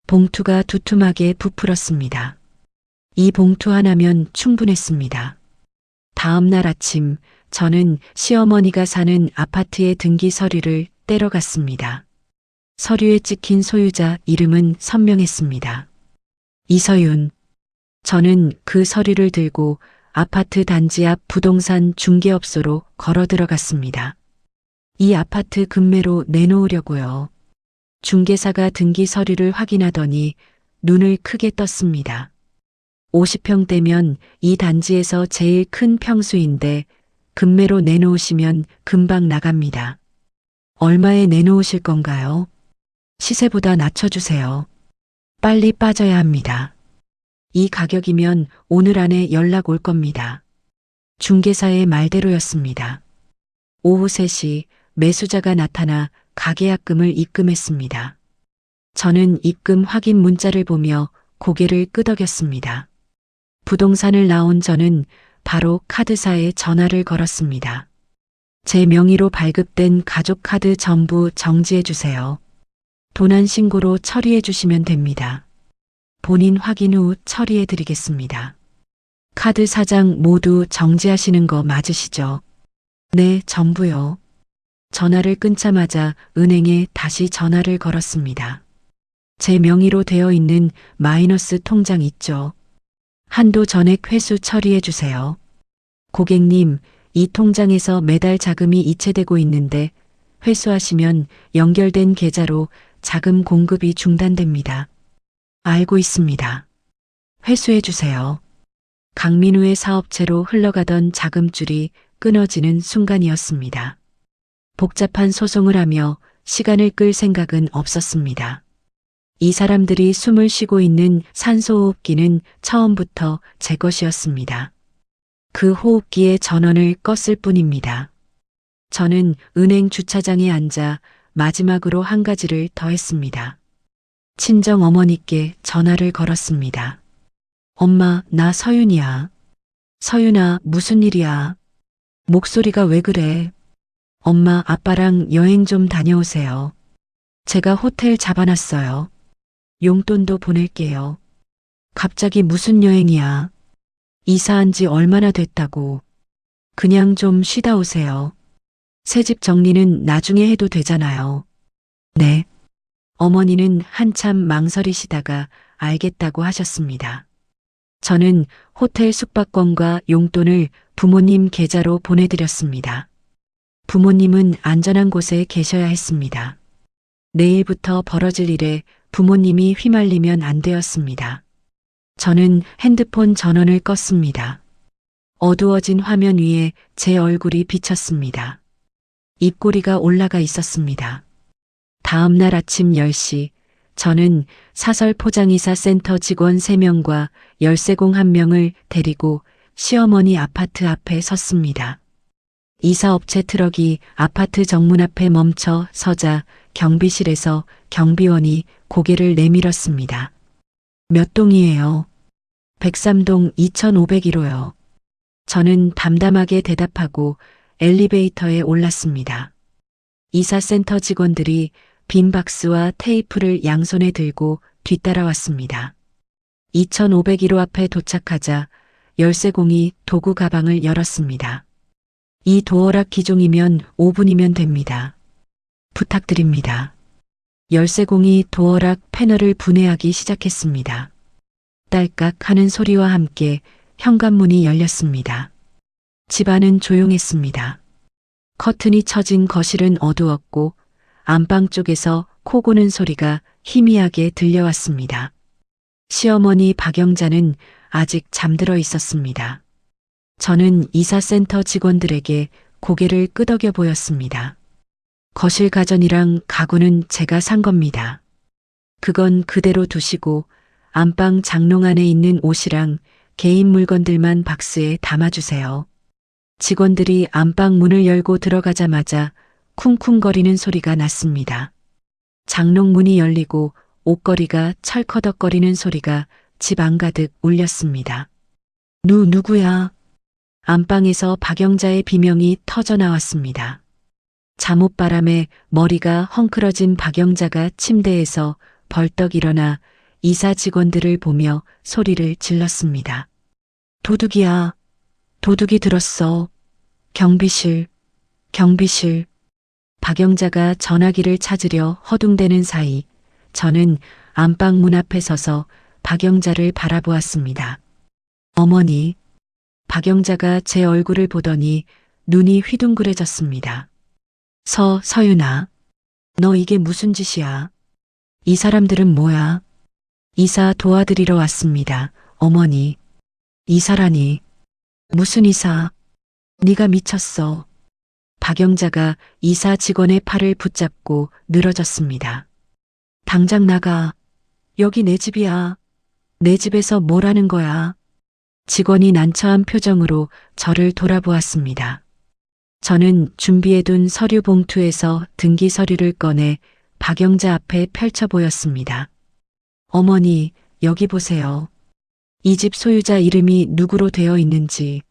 봉투가 두툼하게 부풀었습니다. 이 봉투 하나면 충분했습니다. 다음 날 아침 저는 시어머니가 사는 아파트의 등기 서류를 떼러 갔습니다. 서류에 찍힌 소유자 이름은 선명했습니다. 이서윤. 저는 그 서류를 들고 아파트 단지 앞 부동산 중개업소로 걸어 들어갔습니다. 이 아파트 급매로 내놓으려고요. 중개사가 등기 서류를 확인하더니 눈을 크게 떴습니다. 50평대면 이 단지에서 제일 큰 평수인데 급매로 내놓으시면 금방 나갑니다. 얼마에 내놓으실 건가요? 시세보다 낮춰주세요. 빨리 빠져야 합니다. 이 가격이면 오늘 안에 연락 올 겁니다. 중개사의 말대로였습니다. 오후 3시 매수자가 나타나 가계약금을 입금했습니다. 저는 입금 확인 문자를 보며 고개를 끄덕였습니다. 부동산을 나온 저는 바로 카드사에 전화를 걸었습니다. 제 명의로 발급된 가족카드 전부 정지해 주세요. 도난 신고로 처리해 주시면 됩니다. 본인 확인 후 처리해 드리겠습니다. 카드 사장 모두 정지하시는 거 맞으시죠? 네, 전부요. 전화를 끊자마자 은행에 다시 전화를 걸었습니다. 제 명의로 되어 있는 마이너스 통장 있죠? 한도 전액 회수 처리해 주세요. 고객님, 이 통장에서 매달 자금이 이체되고 있는데 회수하시면 연결된 계좌로 자금 공급이 중단됩니다. 알고 있습니다. 회수해 주세요. 강민우의 사업체로 흘러가던 자금줄이 끊어지는 순간이었습니다. 복잡한 소송을 하며 시간을 끌 생각은 없었습니다. 이 사람들이 숨을 쉬고 있는 산소호흡기는 처음부터 제 것이었습니다. 그 호흡기의 전원을 껐을 뿐입니다. 저는 은행 주차장에 앉아 마지막으로 한 가지를 더 했습니다. 친정 어머니께 전화를 걸었습니다. 엄마, 나 서윤이야. 서윤아, 무슨 일이야? 목소리가 왜 그래? 엄마, 아빠랑 여행 좀 다녀오세요. 제가 호텔 잡아놨어요. 용돈도 보낼게요. 갑자기 무슨 여행이야? 이사한 지 얼마나 됐다고. 그냥 좀 쉬다 오세요. 새집 정리는 나중에 해도 되잖아요. 네. 어머니는 한참 망설이시다가 알겠다고 하셨습니다. 저는 호텔 숙박권과 용돈을 부모님 계좌로 보내드렸습니다. 부모님은 안전한 곳에 계셔야 했습니다. 내일부터 벌어질 일에 부모님이 휘말리면 안 되었습니다. 저는 핸드폰 전원을 껐습니다. 어두워진 화면 위에 제 얼굴이 비쳤습니다. 입꼬리가 올라가 있었습니다. 다음 날 아침 10시, 저는 사설 포장이사 센터 직원 3명과 열쇠공 1명을 데리고 시어머니 아파트 앞에 섰습니다. 이사업체 트럭이 아파트 정문 앞에 멈춰 서자 경비실에서 경비원이 고개를 내밀었습니다. 몇 동이에요? 103동 2501호요. 저는 담담하게 대답하고 엘리베이터에 올랐습니다. 이사센터 직원들이 빈 박스와 테이프를 양손에 들고 뒤따라왔습니다. 2501호 앞에 도착하자 열쇠공이 도구 가방을 열었습니다. 이 도어락 기종이면 5분이면 됩니다. 부탁드립니다. 열쇠공이 도어락 패널을 분해하기 시작했습니다. 딸깍 하는 소리와 함께 현관문이 열렸습니다. 집안은 조용했습니다. 커튼이 쳐진 거실은 어두웠고 안방 쪽에서 코 고는 소리가 희미하게 들려왔습니다. 시어머니 박영자는 아직 잠들어 있었습니다. 저는 이사센터 직원들에게 고개를 끄덕여 보였습니다. 거실 가전이랑 가구는 제가 산 겁니다. 그건 그대로 두시고 안방 장롱 안에 있는 옷이랑 개인 물건들만 박스에 담아주세요. 직원들이 안방 문을 열고 들어가자마자 쿵쿵거리는 소리가 났습니다. 장롱 문이 열리고 옷걸이가 철커덕거리는 소리가 집 안가득 울렸습니다. 누구야? 안방에서 박영자의 비명이 터져 나왔습니다. 잠옷바람에 머리가 헝클어진 박영자가 침대에서 벌떡 일어나 이사 직원들을 보며 소리를 질렀습니다. 도둑이야. 도둑이 들었어. 경비실. 박영자가 전화기를 찾으려 허둥대는 사이 저는 안방 문 앞에 서서 박영자를 바라보았습니다. 어머니. 박영자가 제 얼굴을 보더니 눈이 휘둥그레졌습니다. 서윤아. 너 이게 무슨 짓이야? 이 사람들은 뭐야? 이사 도와드리러 왔습니다. 어머니. 이사라니. 무슨 이사? 네가 미쳤어. 박영자가 이사 직원의 팔을 붙잡고 늘어졌습니다. 당장 나가. 여기 내 집이야. 내 집에서 뭘 하는 거야? 직원이 난처한 표정으로 저를 돌아보았습니다. 저는 준비해둔 서류 봉투에서 등기 서류를 꺼내 박영자 앞에 펼쳐 보였습니다. 어머니, 여기 보세요. 이 집 소유자 이름이 누구로 되어 있는지.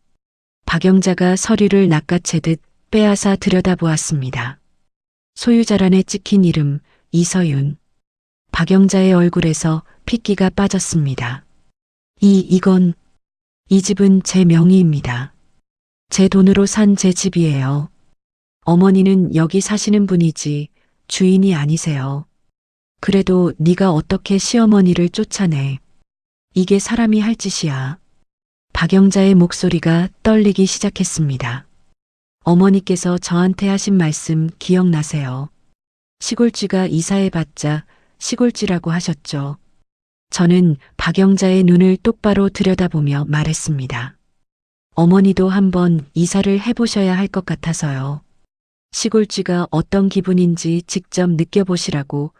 박영자가 서류를 낚아채듯 빼앗아 들여다보았습니다. 소유자란에 찍힌 이름 이서윤. 박영자의 얼굴에서 핏기가 빠졌습니다. 이건 이 집은 제 명의입니다. 제 돈으로 산 제 집이에요. 어머니는 여기 사시는 분이지 주인이 아니세요. 그래도 네가 어떻게 시어머니를 쫓아내. 이게 사람이 할 짓이야. 박영자의 목소리가 떨리기 시작했습니다. 어머니께서 저한테 하신 말씀 기억나세요? 시골쥐가 이사해봤자 시골쥐라고 하셨죠. 저는 박영자의 눈을 똑바로 들여다보며 말했습니다. 어머니도 한번 이사를 해보셔야 할 것 같아서요. 시골쥐가 어떤 기분인지 직접 느껴보시라고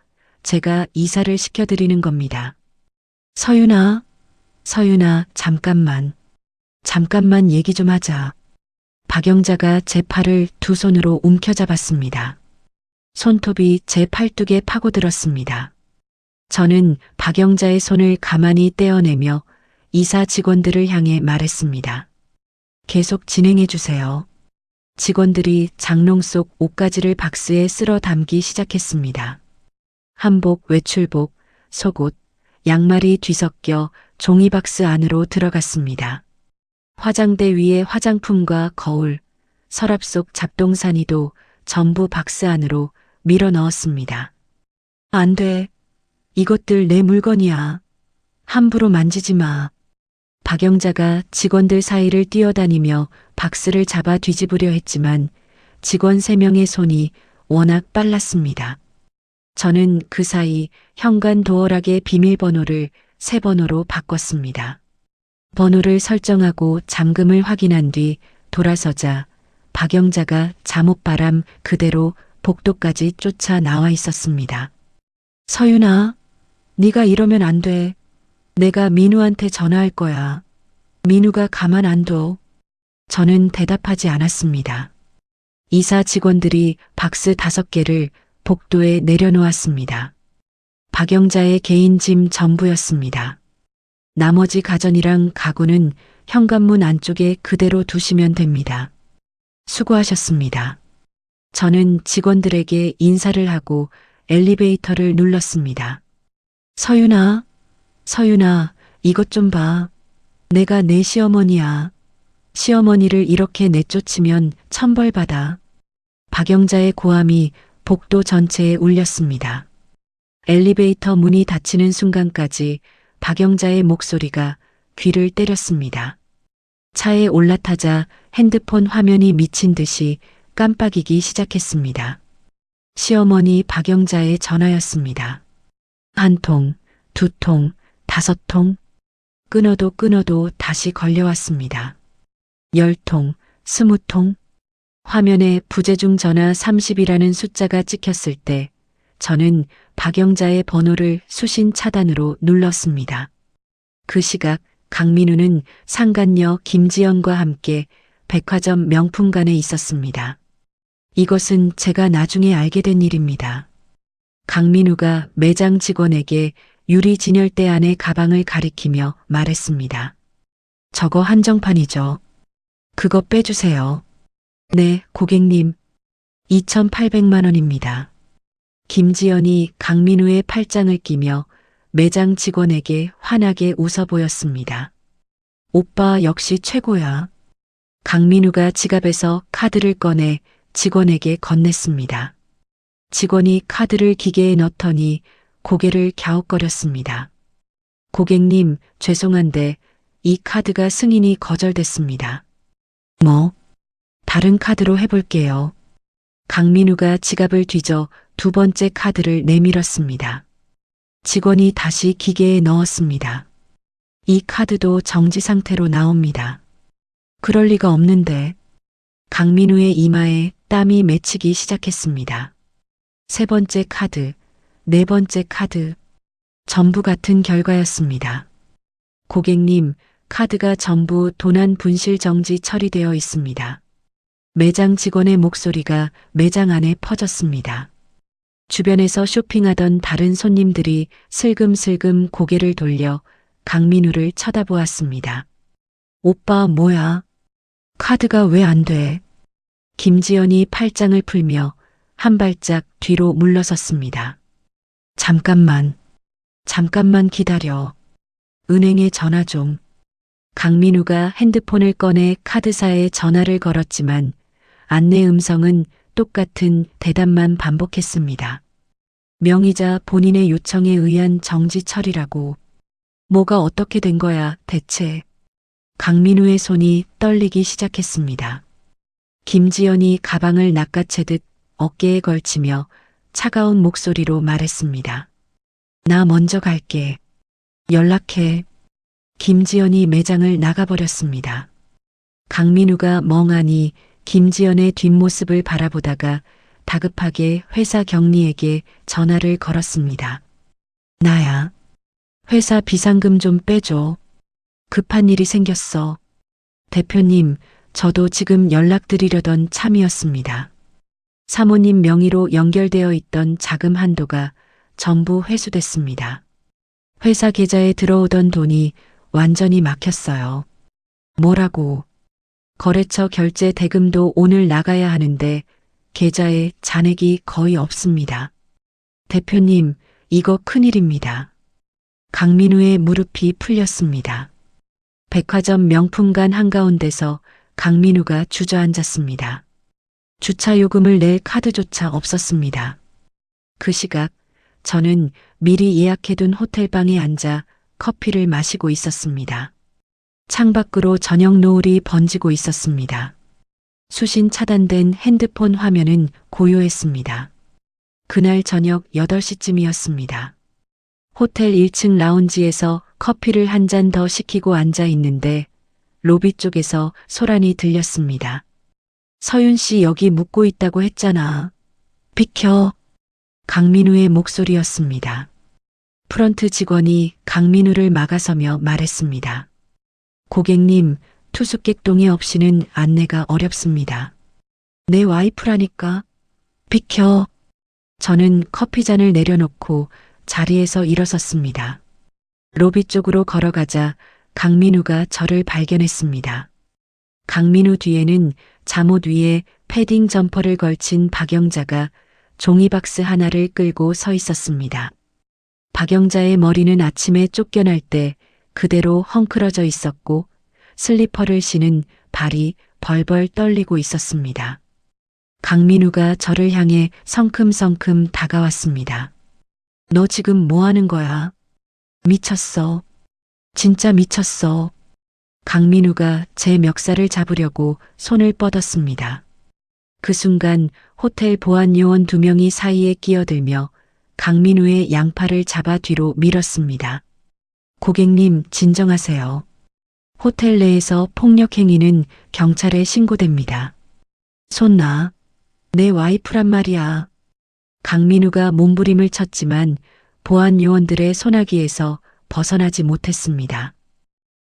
제가 이사를 시켜드리는 겁니다. 서윤아, 잠깐만 얘기 좀 하자. 박영자가 제 팔을 두 손으로 움켜잡았습니다. 손톱이 제 팔뚝에 파고들었습니다. 저는 박영자의 손을 가만히 떼어내며 이사 직원들을 향해 말했습니다. 계속 진행해 주세요. 직원들이 장롱 속 옷가지를 박스에 쓸어 담기 시작했습니다. 한복, 외출복, 속옷, 양말이 뒤섞여 종이박스 안으로 들어갔습니다. 화장대 위에 화장품과 거울, 서랍 속 잡동사니도 전부 박스 안으로 밀어 넣었습니다. 안 돼. 이것들 내 물건이야. 함부로 만지지 마. 박영자가 직원들 사이를 뛰어다니며 박스를 잡아 뒤집으려 했지만 직원 3명의 손이 워낙 빨랐습니다. 저는 그 사이 현관 도어락의 비밀번호를 3번호로 바꿨습니다. 번호를 설정하고 잠금을 확인한 뒤 돌아서자 박영자가 잠옷바람 그대로 복도까지 쫓아 나와 있었습니다. 서윤아, 네가 이러면 안 돼. 내가 민우한테 전화할 거야. 민우가 가만 안 둬. 저는 대답하지 않았습니다. 이사 직원들이 박스 5개를 복도에 내려놓았습니다. 박영자의 개인 짐 전부였습니다. 나머지 가전이랑 가구는 현관문 안쪽에 그대로 두시면 됩니다. 수고하셨습니다. 저는 직원들에게 인사를 하고 엘리베이터를 눌렀습니다. 서윤아, 이것 좀 봐. 내가 내 시어머니야. 시어머니를 이렇게 내쫓으면 천벌받아. 박영자의 고함이 복도 전체에 울렸습니다. 엘리베이터 문이 닫히는 순간까지 박영자의 목소리가 귀를 때렸습니다. 차에 올라타자 핸드폰 화면이 미친 듯이 깜빡이기 시작했습니다. 시어머니 박영자의 전화였습니다. 한 통, 두 통, 다섯 통. 끊어도 다시 걸려왔습니다. 10통, 20통. 화면에 부재중 전화 30이라는 숫자가 찍혔을 때 저는 박영자의 번호를 수신 차단으로 눌렀습니다. 그 시각 강민우는 상간녀 김지연과 함께 백화점 명품관에 있었습니다. 이것은 제가 나중에 알게 된 일입니다. 강민우가 매장 직원에게 유리 진열대 안의 가방을 가리키며 말했습니다. 저거 한정판이죠. 그거 빼주세요. 네, 고객님. 2,800만 원입니다. 김지연이 강민우의 팔짱을 끼며 매장 직원에게 환하게 웃어 보였습니다. 오빠 역시 최고야. 강민우가 지갑에서 카드를 꺼내 직원에게 건넸습니다. 직원이 카드를 기계에 넣더니 고개를 갸웃거렸습니다. 고객님, 죄송한데 이 카드가 승인이 거절됐습니다. 뭐? 다른 카드로 해볼게요. 강민우가 지갑을 뒤져 두 번째 카드를 내밀었습니다. 직원이 다시 기계에 넣었습니다. 이 카드도 정지 상태로 나옵니다. 그럴 리가 없는데. 강민우의 이마에 땀이 맺히기 시작했습니다. 세 번째 카드, 네 번째 카드. 전부 같은 결과였습니다. 고객님, 카드가 전부 도난 분실 정지 처리되어 있습니다. 매장 직원의 목소리가 매장 안에 퍼졌습니다. 주변에서 쇼핑하던 다른 손님들이 슬금슬금 고개를 돌려 강민우를 쳐다보았습니다. 오빠 뭐야? 카드가 왜 안 돼? 김지연이 팔짱을 풀며 한 발짝 뒤로 물러섰습니다. 잠깐만 기다려. 은행에 전화 좀. 강민우가 핸드폰을 꺼내 카드사에 전화를 걸었지만 안내 음성은 똑같은 대답만 반복했습니다. 명의자 본인의 요청에 의한 정지 처리라고. 뭐가 어떻게 된 거야, 대체? 강민우의 손이 떨리기 시작했습니다. 김지연이 가방을 낚아채듯 어깨에 걸치며 차가운 목소리로 말했습니다. 나 먼저 갈게. 연락해. 김지연이 매장을 나가버렸습니다. 강민우가 멍하니 김지연의 뒷모습을 바라보다가 다급하게 회사 경리에게 전화를 걸었습니다. 나야. 회사 비상금 좀 빼줘. 급한 일이 생겼어. 대표님, 저도 지금 연락드리려던 참이었습니다. 사모님 명의로 연결되어 있던 자금 한도가 전부 회수됐습니다. 회사 계좌에 들어오던 돈이 완전히 막혔어요. 뭐라고? 거래처 결제 대금도 오늘 나가야 하는데 계좌에 잔액이 거의 없습니다. 대표님, 이거 큰일입니다. 강민우의 무릎이 풀렸습니다. 백화점 명품관 한가운데서 강민우가 주저앉았습니다. 주차 요금을 낼 카드조차 없었습니다. 그 시각 저는 미리 예약해둔 호텔방에 앉아 커피를 마시고 있었습니다. 창밖으로 저녁 노을이 번지고 있었습니다. 수신 차단된 핸드폰 화면은 고요했습니다. 그날 저녁 8시쯤이었습니다. 호텔 1층 라운지에서 커피를 한 잔 더 시키고 앉아 있는데 로비 쪽에서 소란이 들렸습니다. 서윤 씨 여기 묵고 있다고 했잖아. 비켜. 강민우의 목소리였습니다. 프런트 직원이 강민우를 막아서며 말했습니다. 고객님, 투숙객 동의 없이는 안내가 어렵습니다. 내 와이프라니까. 비켜. 저는 커피잔을 내려놓고 자리에서 일어섰습니다. 로비 쪽으로 걸어가자 강민우가 저를 발견했습니다. 강민우 뒤에는 잠옷 위에 패딩 점퍼를 걸친 박영자가 종이박스 하나를 끌고 서 있었습니다. 박영자의 머리는 아침에 쫓겨날 때 그대로 헝클어져 있었고 슬리퍼를 신은 발이 벌벌 떨리고 있었습니다. 강민우가 저를 향해 성큼성큼 다가왔습니다. 너 지금 뭐 하는 거야? 미쳤어. 진짜 미쳤어. 강민우가 제 멱살을 잡으려고 손을 뻗었습니다. 그 순간 호텔 보안 요원 2명이 사이에 끼어들며 강민우의 양팔을 잡아 뒤로 밀었습니다. 고객님, 진정하세요. 호텔 내에서 폭력 행위는 경찰에 신고됩니다. 손 놔. 내 와이프란 말이야. 강민우가 몸부림을 쳤지만 보안 요원들의 손아귀에서 벗어나지 못했습니다.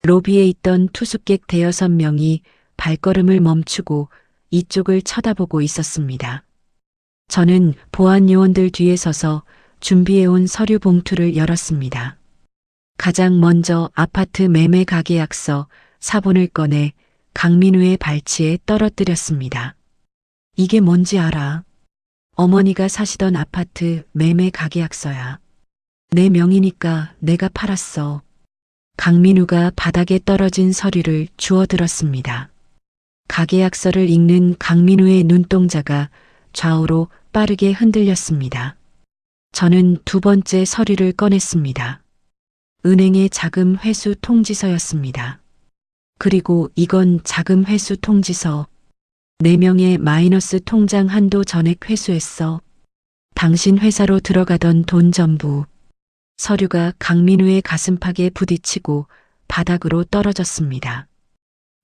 로비에 있던 투숙객 5-6명이 발걸음을 멈추고 이쪽을 쳐다보고 있었습니다. 저는 보안 요원들 뒤에 서서 준비해온 서류 봉투를 열었습니다. 가장 먼저 아파트 매매 가계약서 사본을 꺼내 강민우의 발치에 떨어뜨렸습니다. 이게 뭔지 알아? 어머니가 사시던 아파트 매매 가계약서야. 내 명의니까 내가 팔았어. 강민우가 바닥에 떨어진 서류를 주워들었습니다. 가계약서를 읽는 강민우의 눈동자가 좌우로 빠르게 흔들렸습니다. 저는 2번째 서류를 꺼냈습니다. 은행의 자금 회수 통지서였습니다. 그리고 이건 자금 회수 통지서. 4명의 마이너스 통장 한도 전액 회수했어. 당신 회사로 들어가던 돈 전부. 서류가 강민우의 가슴팍에 부딪히고 바닥으로 떨어졌습니다.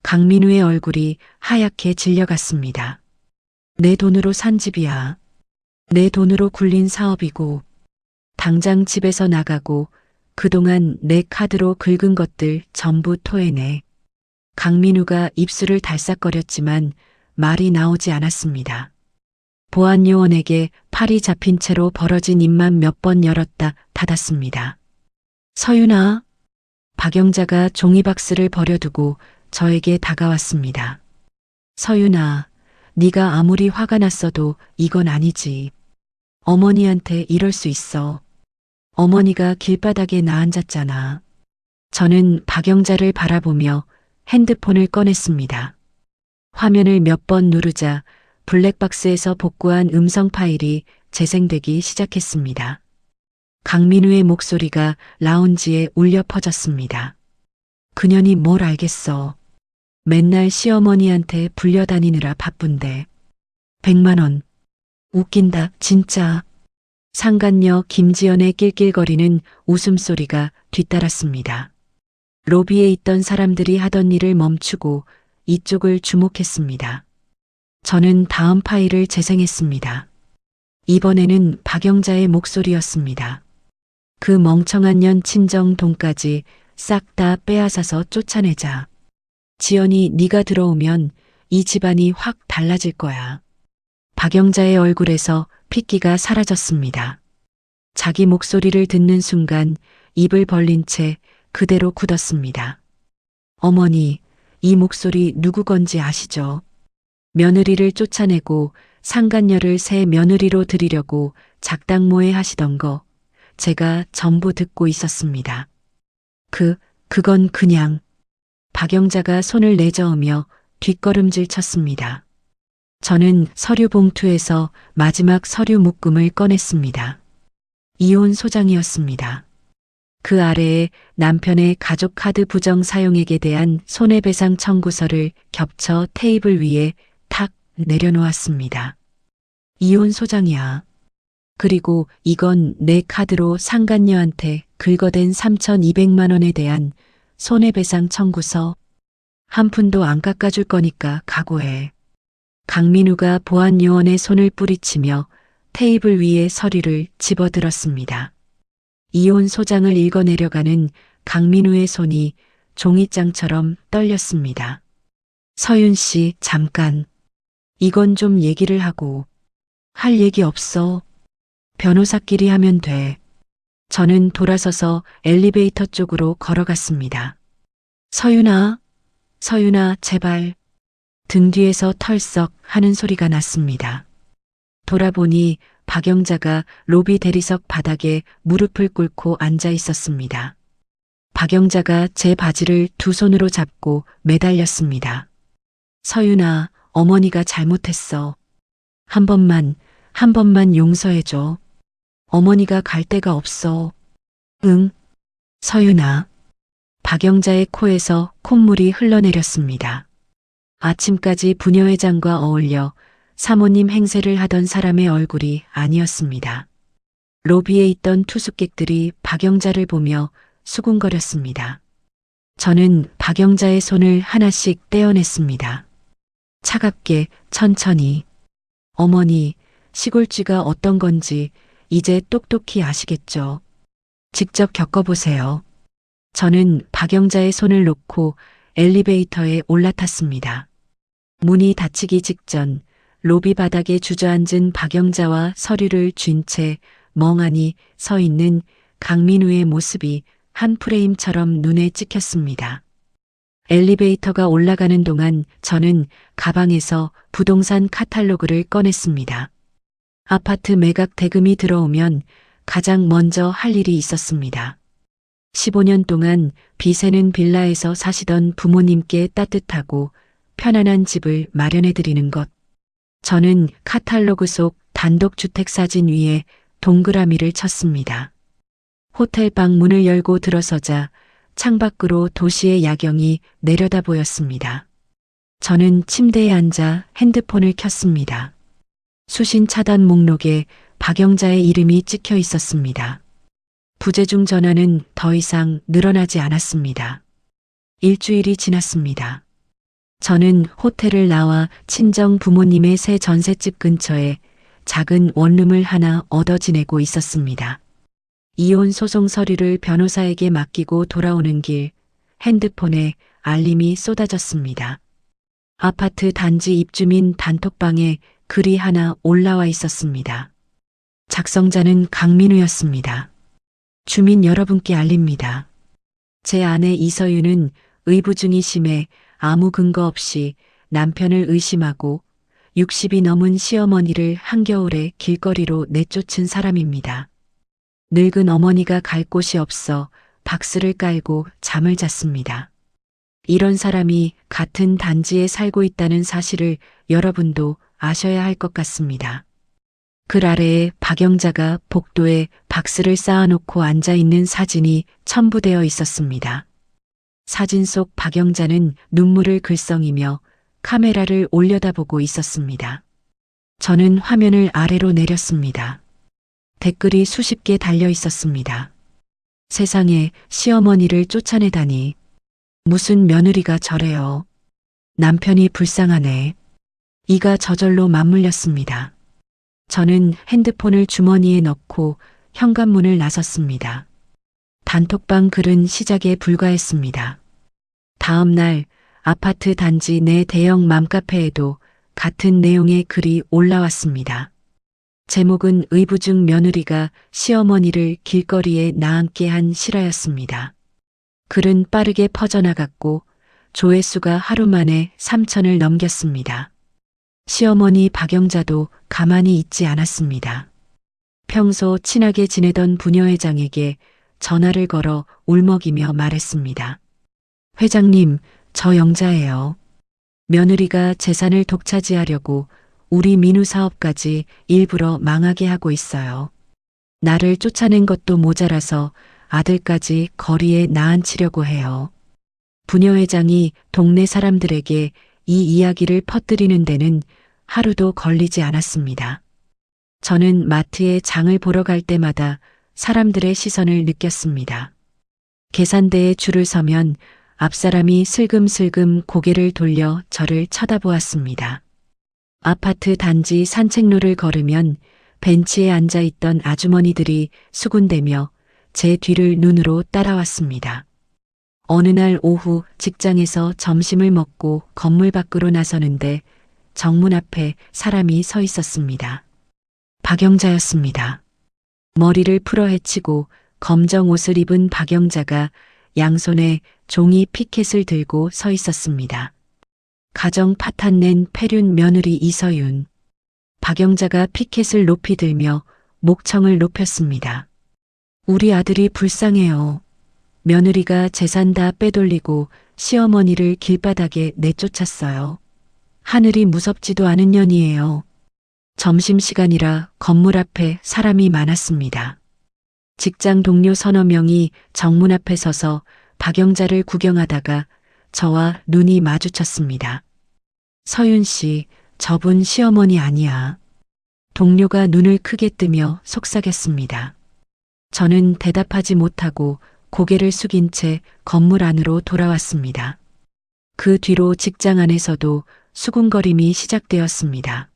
강민우의 얼굴이 하얗게 질려갔습니다. 내 돈으로 산 집이야. 내 돈으로 굴린 사업이고 당장 집에서 나가고 그동안 내 카드로 긁은 것들 전부 토해내. 강민우가 입술을 달싹거렸지만 말이 나오지 않았습니다. 보안 요원에게 팔이 잡힌 채로 벌어진 입만 몇 번 열었다 닫았습니다. 서윤아. 박영자가 종이박스를 버려두고 저에게 다가왔습니다. 서윤아, 네가 아무리 화가 났어도 이건 아니지. 어머니한테 이럴 수 있어. 어머니가 길바닥에 나앉았잖아. 저는 박영자를 바라보며 핸드폰을 꺼냈습니다. 화면을 몇 번 누르자 블랙박스에서 복구한 음성 파일이 재생되기 시작했습니다. 강민우의 목소리가 라운지에 울려 퍼졌습니다. 그년이 뭘 알겠어. 맨날 시어머니한테 불려다니느라 바쁜데. 100만 원. 웃긴다, 진짜. 상간녀 김지연의 낄낄거리는 웃음소리가 뒤따랐습니다. 로비에 있던 사람들이 하던 일을 멈추고 이쪽을 주목했습니다. 저는 다음 파일을 재생했습니다. 이번에는 박영자의 목소리였습니다. 그 멍청한 년 친정 돈까지 싹 다 빼앗아서 쫓아내자. 지연이 네가 들어오면 이 집안이 확 달라질 거야. 박영자의 얼굴에서 핏기가 사라졌습니다. 자기 목소리를 듣는 순간 입을 벌린 채 그대로 굳었습니다. 어머니, 이 목소리 누구 건지 아시죠? 며느리를 쫓아내고 상간녀를 새 며느리로 들이려고 작당모에 하시던 거 제가 전부 듣고 있었습니다. 그건 그냥. 박영자가 손을 내저으며 뒷걸음질 쳤습니다. 저는 서류 봉투에서 마지막 서류 묶음을 꺼냈습니다. 이혼 소장이었습니다. 그 아래에 남편의 가족카드 부정 사용액에 대한 손해배상 청구서를 겹쳐 테이블 위에 탁 내려놓았습니다. 이혼 소장이야. 그리고 이건 내 카드로 상간녀한테 긁어댄 3,200만 원에 대한 손해배상 청구서. 한 푼도 안 깎아줄 거니까 각오해. 강민우가 보안 요원의 손을 뿌리치며 테이블 위에 서류를 집어들었습니다. 이혼 소장을 읽어내려가는 강민우의 손이 종이장처럼 떨렸습니다. 서윤 씨, 잠깐. 이건 좀 얘기를 하고. 할 얘기 없어. 변호사끼리 하면 돼. 저는 돌아서서 엘리베이터 쪽으로 걸어갔습니다. 서윤아, 제발. 등 뒤에서 털썩 하는 소리가 났습니다. 돌아보니 박영자가 로비 대리석 바닥에 무릎을 꿇고 앉아 있었습니다. 박영자가 제 바지를 2손으로 잡고 매달렸습니다. 서윤아, 어머니가 잘못했어. 한 번만 용서해줘. 어머니가 갈 데가 없어. 응, 서윤아. 박영자의 코에서 콧물이 흘러내렸습니다. 아침까지 부녀회장과 어울려 사모님 행세를 하던 사람의 얼굴이 아니었습니다. 로비에 있던 투숙객들이 박영자를 보며 수군거렸습니다. 저는 박영자의 손을 하나씩 떼어냈습니다. 차갑게 천천히. 어머니, 시골쥐가 어떤 건지 이제 똑똑히 아시겠죠? 직접 겪어보세요. 저는 박영자의 손을 놓고 엘리베이터에 올라탔습니다. 문이 닫히기 직전 로비 바닥에 주저앉은 박영자와 서류를 쥔 채 멍하니 서 있는 강민우의 모습이 한 프레임처럼 눈에 찍혔습니다. 엘리베이터가 올라가는 동안 저는 가방에서 부동산 카탈로그를 꺼냈습니다. 아파트 매각 대금이 들어오면 가장 먼저 할 일이 있었습니다. 15년 동안 비세는 빌라에서 사시던 부모님께 따뜻하고 편안한 집을 마련해 드리는 것. 저는 카탈로그 속 단독주택 사진 위에 동그라미를 쳤습니다. 호텔방 문을 열고 들어서자 창밖으로 도시의 야경이 내려다 보였습니다. 저는 침대에 앉아 핸드폰을 켰습니다. 수신 차단 목록에 박영자의 이름이 찍혀 있었습니다. 부재중 전화는 더 이상 늘어나지 않았습니다. 일주일이 지났습니다. 저는 호텔을 나와 친정 부모님의 새 전셋집 근처에 작은 원룸을 하나 얻어 지내고 있었습니다. 이혼 소송 서류를 변호사에게 맡기고 돌아오는 길 핸드폰에 알림이 쏟아졌습니다. 아파트 단지 입주민 단톡방에 글이 하나 올라와 있었습니다. 작성자는 강민우였습니다. 주민 여러분께 알립니다. 제 아내 이서윤은 의부증이 심해 아무 근거 없이 남편을 의심하고 60이 넘은 시어머니를 한겨울에 길거리로 내쫓은 사람입니다. 늙은 어머니가 갈 곳이 없어 박스를 깔고 잠을 잤습니다. 이런 사람이 같은 단지에 살고 있다는 사실을 여러분도 아셔야 할 것 같습니다. 글 아래에 박영자가 복도에 박스를 쌓아놓고 앉아있는 사진이 첨부되어 있었습니다. 사진 속 박영자는 눈물을 글썽이며 카메라를 올려다보고 있었습니다. 저는 화면을 아래로 내렸습니다. 댓글이 수십 개 달려 있었습니다. 세상에 시어머니를 쫓아내다니. 무슨 며느리가 저래요. 남편이 불쌍하네. 이가 저절로 맞물렸습니다. 저는 핸드폰을 주머니에 넣고 현관문을 나섰습니다. 단톡방 글은 시작에 불과했습니다. 다음 날 아파트 단지 내 대형 맘카페에도 같은 내용의 글이 올라왔습니다. 제목은 의부증 며느리가 시어머니를 길거리에 나앉게 한 실화였습니다. 글은 빠르게 퍼져나갔고 조회수가 하루 만에 3,000을 넘겼습니다. 시어머니 박영자도 가만히 있지 않았습니다. 평소 친하게 지내던 부녀회장에게 전화를 걸어 울먹이며 말했습니다. 회장님, 저 영자예요. 며느리가 재산을 독차지하려고 우리 민우 사업까지 일부러 망하게 하고 있어요. 나를 쫓아낸 것도 모자라서 아들까지 거리에 나앉히려고 해요. 부녀회장이 동네 사람들에게 이 이야기를 퍼뜨리는 데는 하루도 걸리지 않았습니다. 저는 마트에 장을 보러 갈 때마다 사람들의 시선을 느꼈습니다. 계산대에 줄을 서면 앞사람이 슬금슬금 고개를 돌려 저를 쳐다보았습니다. 아파트 단지 산책로를 걸으면 벤치에 앉아있던 아주머니들이 수군대며 제 뒤를 눈으로 따라왔습니다. 어느 날 오후 직장에서 점심을 먹고 건물 밖으로 나서는데 정문 앞에 사람이 서 있었습니다. 박영자였습니다. 머리를 풀어 헤치고 검정 옷을 입은 박영자가 양손에 종이 피켓을 들고 서 있었습니다. 가정 파탄 낸 폐륜 며느리 이서윤. 박영자가 피켓을 높이 들며 목청을 높였습니다. 우리 아들이 불쌍해요. 며느리가 재산 다 빼돌리고 시어머니를 길바닥에 내쫓았어요. 하늘이 무섭지도 않은 년이에요. 점심시간이라 건물 앞에 사람이 많았습니다. 직장 동료 서너 명이 정문 앞에 서서 박영자를 구경하다가 저와 눈이 마주쳤습니다. 서윤 씨, 저분 시어머니 아니야. 동료가 눈을 크게 뜨며 속삭였습니다. 저는 대답하지 못하고 고개를 숙인 채 건물 안으로 돌아왔습니다. 그 뒤로 직장 안에서도 수군거림이 시작되었습니다.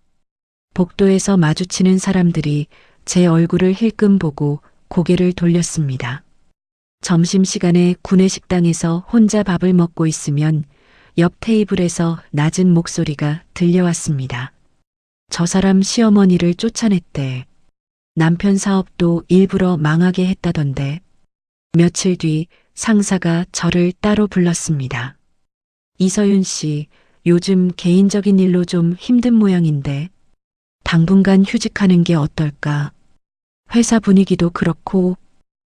복도에서 마주치는 사람들이 제 얼굴을 힐끔 보고 고개를 돌렸습니다. 점심시간에 구내식당에서 혼자 밥을 먹고 있으면 옆 테이블에서 낮은 목소리가 들려왔습니다. 저 사람 시어머니를 쫓아냈대. 남편 사업도 일부러 망하게 했다던데. 며칠 뒤 상사가 저를 따로 불렀습니다. 이서윤 씨, 요즘 개인적인 일로 좀 힘든 모양인데 당분간 휴직하는 게 어떨까? 회사 분위기도 그렇고.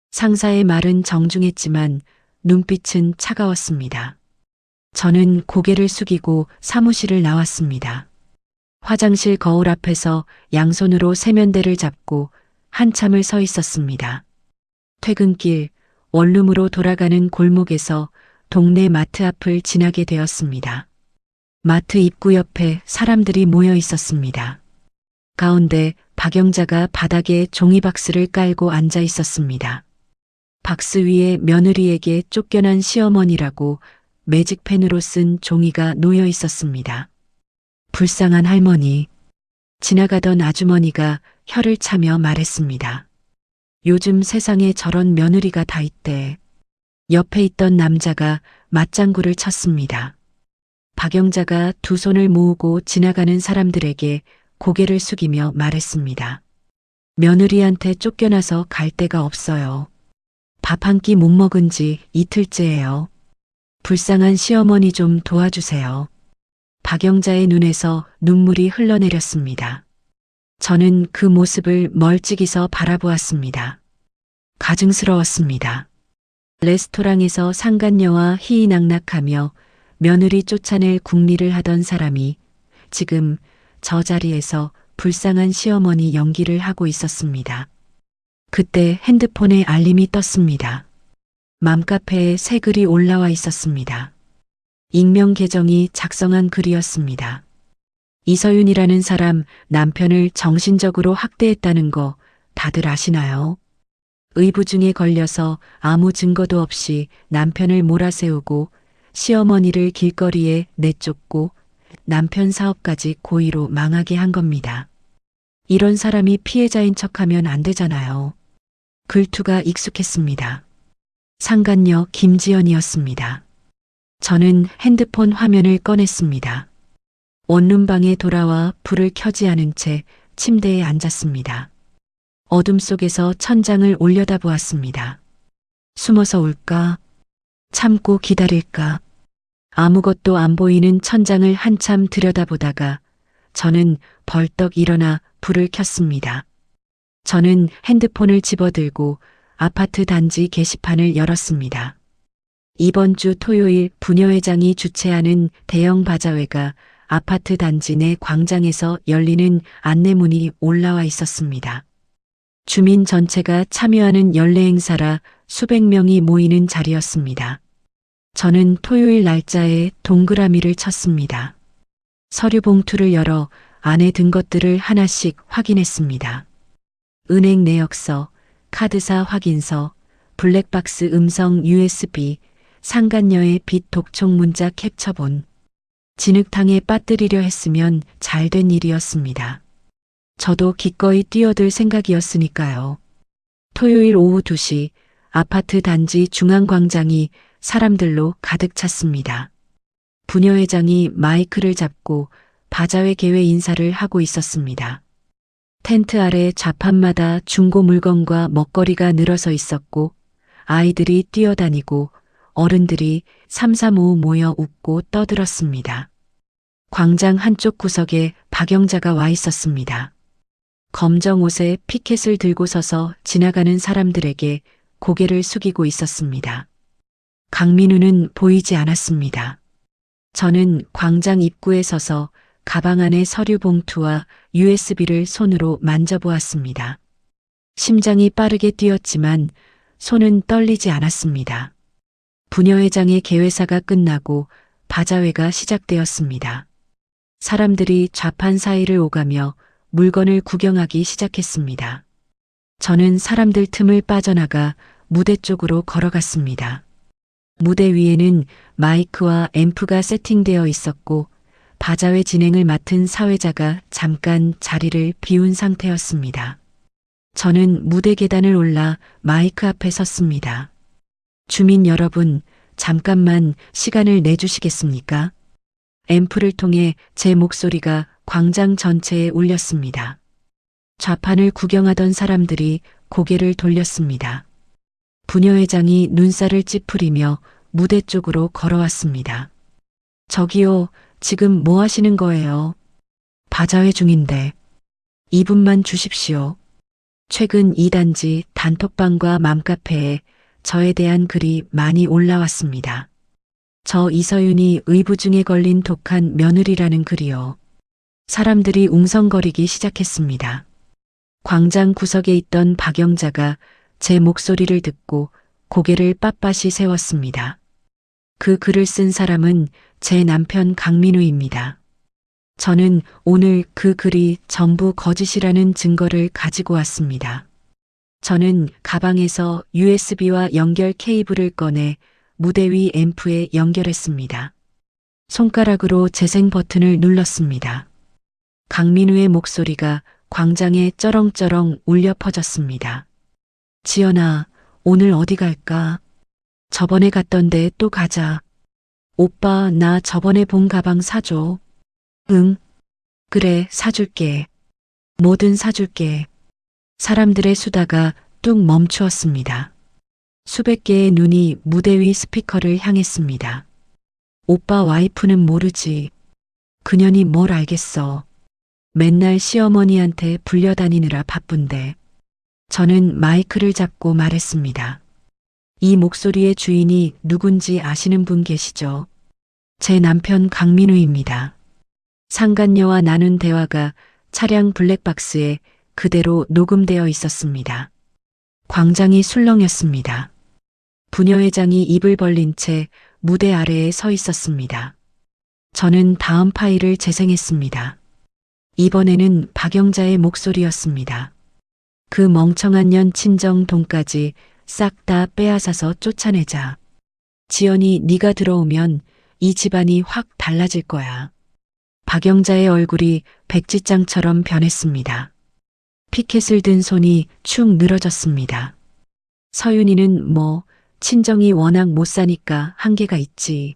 상사의 말은 정중했지만 눈빛은 차가웠습니다. 저는 고개를 숙이고 사무실을 나왔습니다. 화장실 거울 앞에서 양손으로 세면대를 잡고 한참을 서 있었습니다. 퇴근길 원룸으로 돌아가는 골목에서 동네 마트 앞을 지나게 되었습니다. 마트 입구 옆에 사람들이 모여 있었습니다. 가운데 박영자가 바닥에 종이박스를 깔고 앉아 있었습니다. 박스 위에 며느리에게 쫓겨난 시어머니라고 매직펜으로 쓴 종이가 놓여 있었습니다. 불쌍한 할머니. 지나가던 아주머니가 혀를 차며 말했습니다. 요즘 세상에 저런 며느리가 다 있대. 옆에 있던 남자가 맞장구를 쳤습니다. 박영자가 두 손을 모으고 지나가는 사람들에게 고개를 숙이며 말했습니다. 며느리한테 쫓겨나서 갈 데가 없어요. 밥 한 끼 못 먹은 지 이틀째예요. 불쌍한 시어머니 좀 도와주세요. 박영자의 눈에서 눈물이 흘러내렸습니다. 저는 그 모습을 멀찍이서 바라보았습니다. 가증스러웠습니다. 레스토랑에서 상간녀와 희희낙낙하며 며느리 쫓아낼 궁리를 하던 사람이 지금 저 자리에서 불쌍한 시어머니 연기를 하고 있었습니다. 그때 핸드폰에 알림이 떴습니다. 맘카페에 새 글이 올라와 있었습니다. 익명 계정이 작성한 글이었습니다. 이서윤이라는 사람 남편을 정신적으로 학대했다는 거 다들 아시나요? 의부증에 걸려서 아무 증거도 없이 남편을 몰아세우고 시어머니를 길거리에 내쫓고 남편 사업까지 고의로 망하게 한 겁니다. 이런 사람이 피해자인 척하면 안 되잖아요. 글투가 익숙했습니다. 상간녀 김지연이었습니다. 저는 핸드폰 화면을 꺼냈습니다. 원룸방에 돌아와 불을 켜지 않은 채 침대에 앉았습니다. 어둠 속에서 천장을 올려다보았습니다. 숨어서 울까? 참고 기다릴까? 아무것도 안 보이는 천장을 한참 들여다보다가 저는 벌떡 일어나 불을 켰습니다. 저는 핸드폰을 집어들고 아파트 단지 게시판을 열었습니다. 이번 주 토요일 부녀회장이 주최하는 대형 바자회가 아파트 단지 내 광장에서 열리는 안내문이 올라와 있었습니다. 주민 전체가 참여하는 연례 행사라 수백 명이 모이는 자리였습니다. 저는 토요일 날짜에 동그라미를 쳤습니다. 서류 봉투를 열어 안에 든 것들을 하나씩 확인했습니다. 은행 내역서, 카드사 확인서, 블랙박스 음성 USB, 상간녀의 빚 독촉 문자 캡처본. 진흙탕에 빠뜨리려 했으면 잘된 일이었습니다. 저도 기꺼이 뛰어들 생각이었으니까요. 토요일 오후 2시 아파트 단지 중앙광장이 사람들로 가득 찼습니다. 부녀회장이 마이크를 잡고 바자회 개회 인사를 하고 있었습니다. 텐트 아래 좌판마다 중고 물건과 먹거리가 늘어서 있었고 아이들이 뛰어다니고 어른들이 삼삼오오 모여 웃고 떠들었습니다. 광장 한쪽 구석에 박영자가 와 있었습니다. 검정 옷에 피켓을 들고 서서 지나가는 사람들에게 고개를 숙이고 있었습니다. 강민우는 보이지 않았습니다. 저는 광장 입구에 서서 가방 안의 서류 봉투와 USB를 손으로 만져보았습니다. 심장이 빠르게 뛰었지만 손은 떨리지 않았습니다. 부녀회장의 개회사가 끝나고 바자회가 시작되었습니다. 사람들이 좌판 사이를 오가며 물건을 구경하기 시작했습니다. 저는 사람들 틈을 빠져나가 무대 쪽으로 걸어갔습니다. 무대 위에는 마이크와 앰프가 세팅되어 있었고 바자회 진행을 맡은 사회자가 잠깐 자리를 비운 상태였습니다. 저는 무대 계단을 올라 마이크 앞에 섰습니다. 주민 여러분, 잠깐만 시간을 내주시겠습니까? 앰프를 통해 제 목소리가 광장 전체에 울렸습니다. 좌판을 구경하던 사람들이 고개를 돌렸습니다. 부녀회장이 눈살을 찌푸리며 무대 쪽으로 걸어왔습니다. 저기요, 지금 뭐 하시는 거예요? 바자회 중인데. 2분만 주십시오. 최근 2단지 단톡방과 맘카페에 저에 대한 글이 많이 올라왔습니다. 저 이서윤이 의부증에 걸린 독한 며느리라는 글이요. 사람들이 웅성거리기 시작했습니다. 광장 구석에 있던 박영자가 제 목소리를 듣고 고개를 빳빳이 세웠습니다. 그 글을 쓴 사람은 제 남편 강민우입니다. 저는 오늘 그 글이 전부 거짓이라는 증거를 가지고 왔습니다. 저는 가방에서 USB와 연결 케이블을 꺼내 무대 위 앰프에 연결했습니다. 손가락으로 재생 버튼을 눌렀습니다. 강민우의 목소리가 광장에 쩌렁쩌렁 울려 퍼졌습니다. 지연아, 오늘 어디 갈까? 저번에 갔던데 또 가자. 오빠, 나 저번에 본 가방 사줘. 응. 그래, 사줄게. 뭐든 사줄게. 사람들의 수다가 뚝 멈추었습니다. 수백 개의 눈이 무대 위 스피커를 향했습니다. 오빠 와이프는 모르지. 그년이 뭘 알겠어. 맨날 시어머니한테 불려다니느라 바쁜데. 저는 마이크를 잡고 말했습니다. 이 목소리의 주인이 누군지 아시는 분 계시죠? 제 남편 강민우입니다. 상간녀와 나눈 대화가 차량 블랙박스에 그대로 녹음되어 있었습니다. 광장이 술렁였습니다. 부녀회장이 입을 벌린 채 무대 아래에 서 있었습니다. 저는 다음 파일을 재생했습니다. 이번에는 박영자의 목소리였습니다. 그 멍청한 년 친정 돈까지 싹 다 빼앗아서 쫓아내자. 지연이 네가 들어오면 이 집안이 확 달라질 거야. 박영자의 얼굴이 백지장처럼 변했습니다. 피켓을 든 손이 축 늘어졌습니다. 서윤이는 뭐 친정이 워낙 못 사니까 한계가 있지.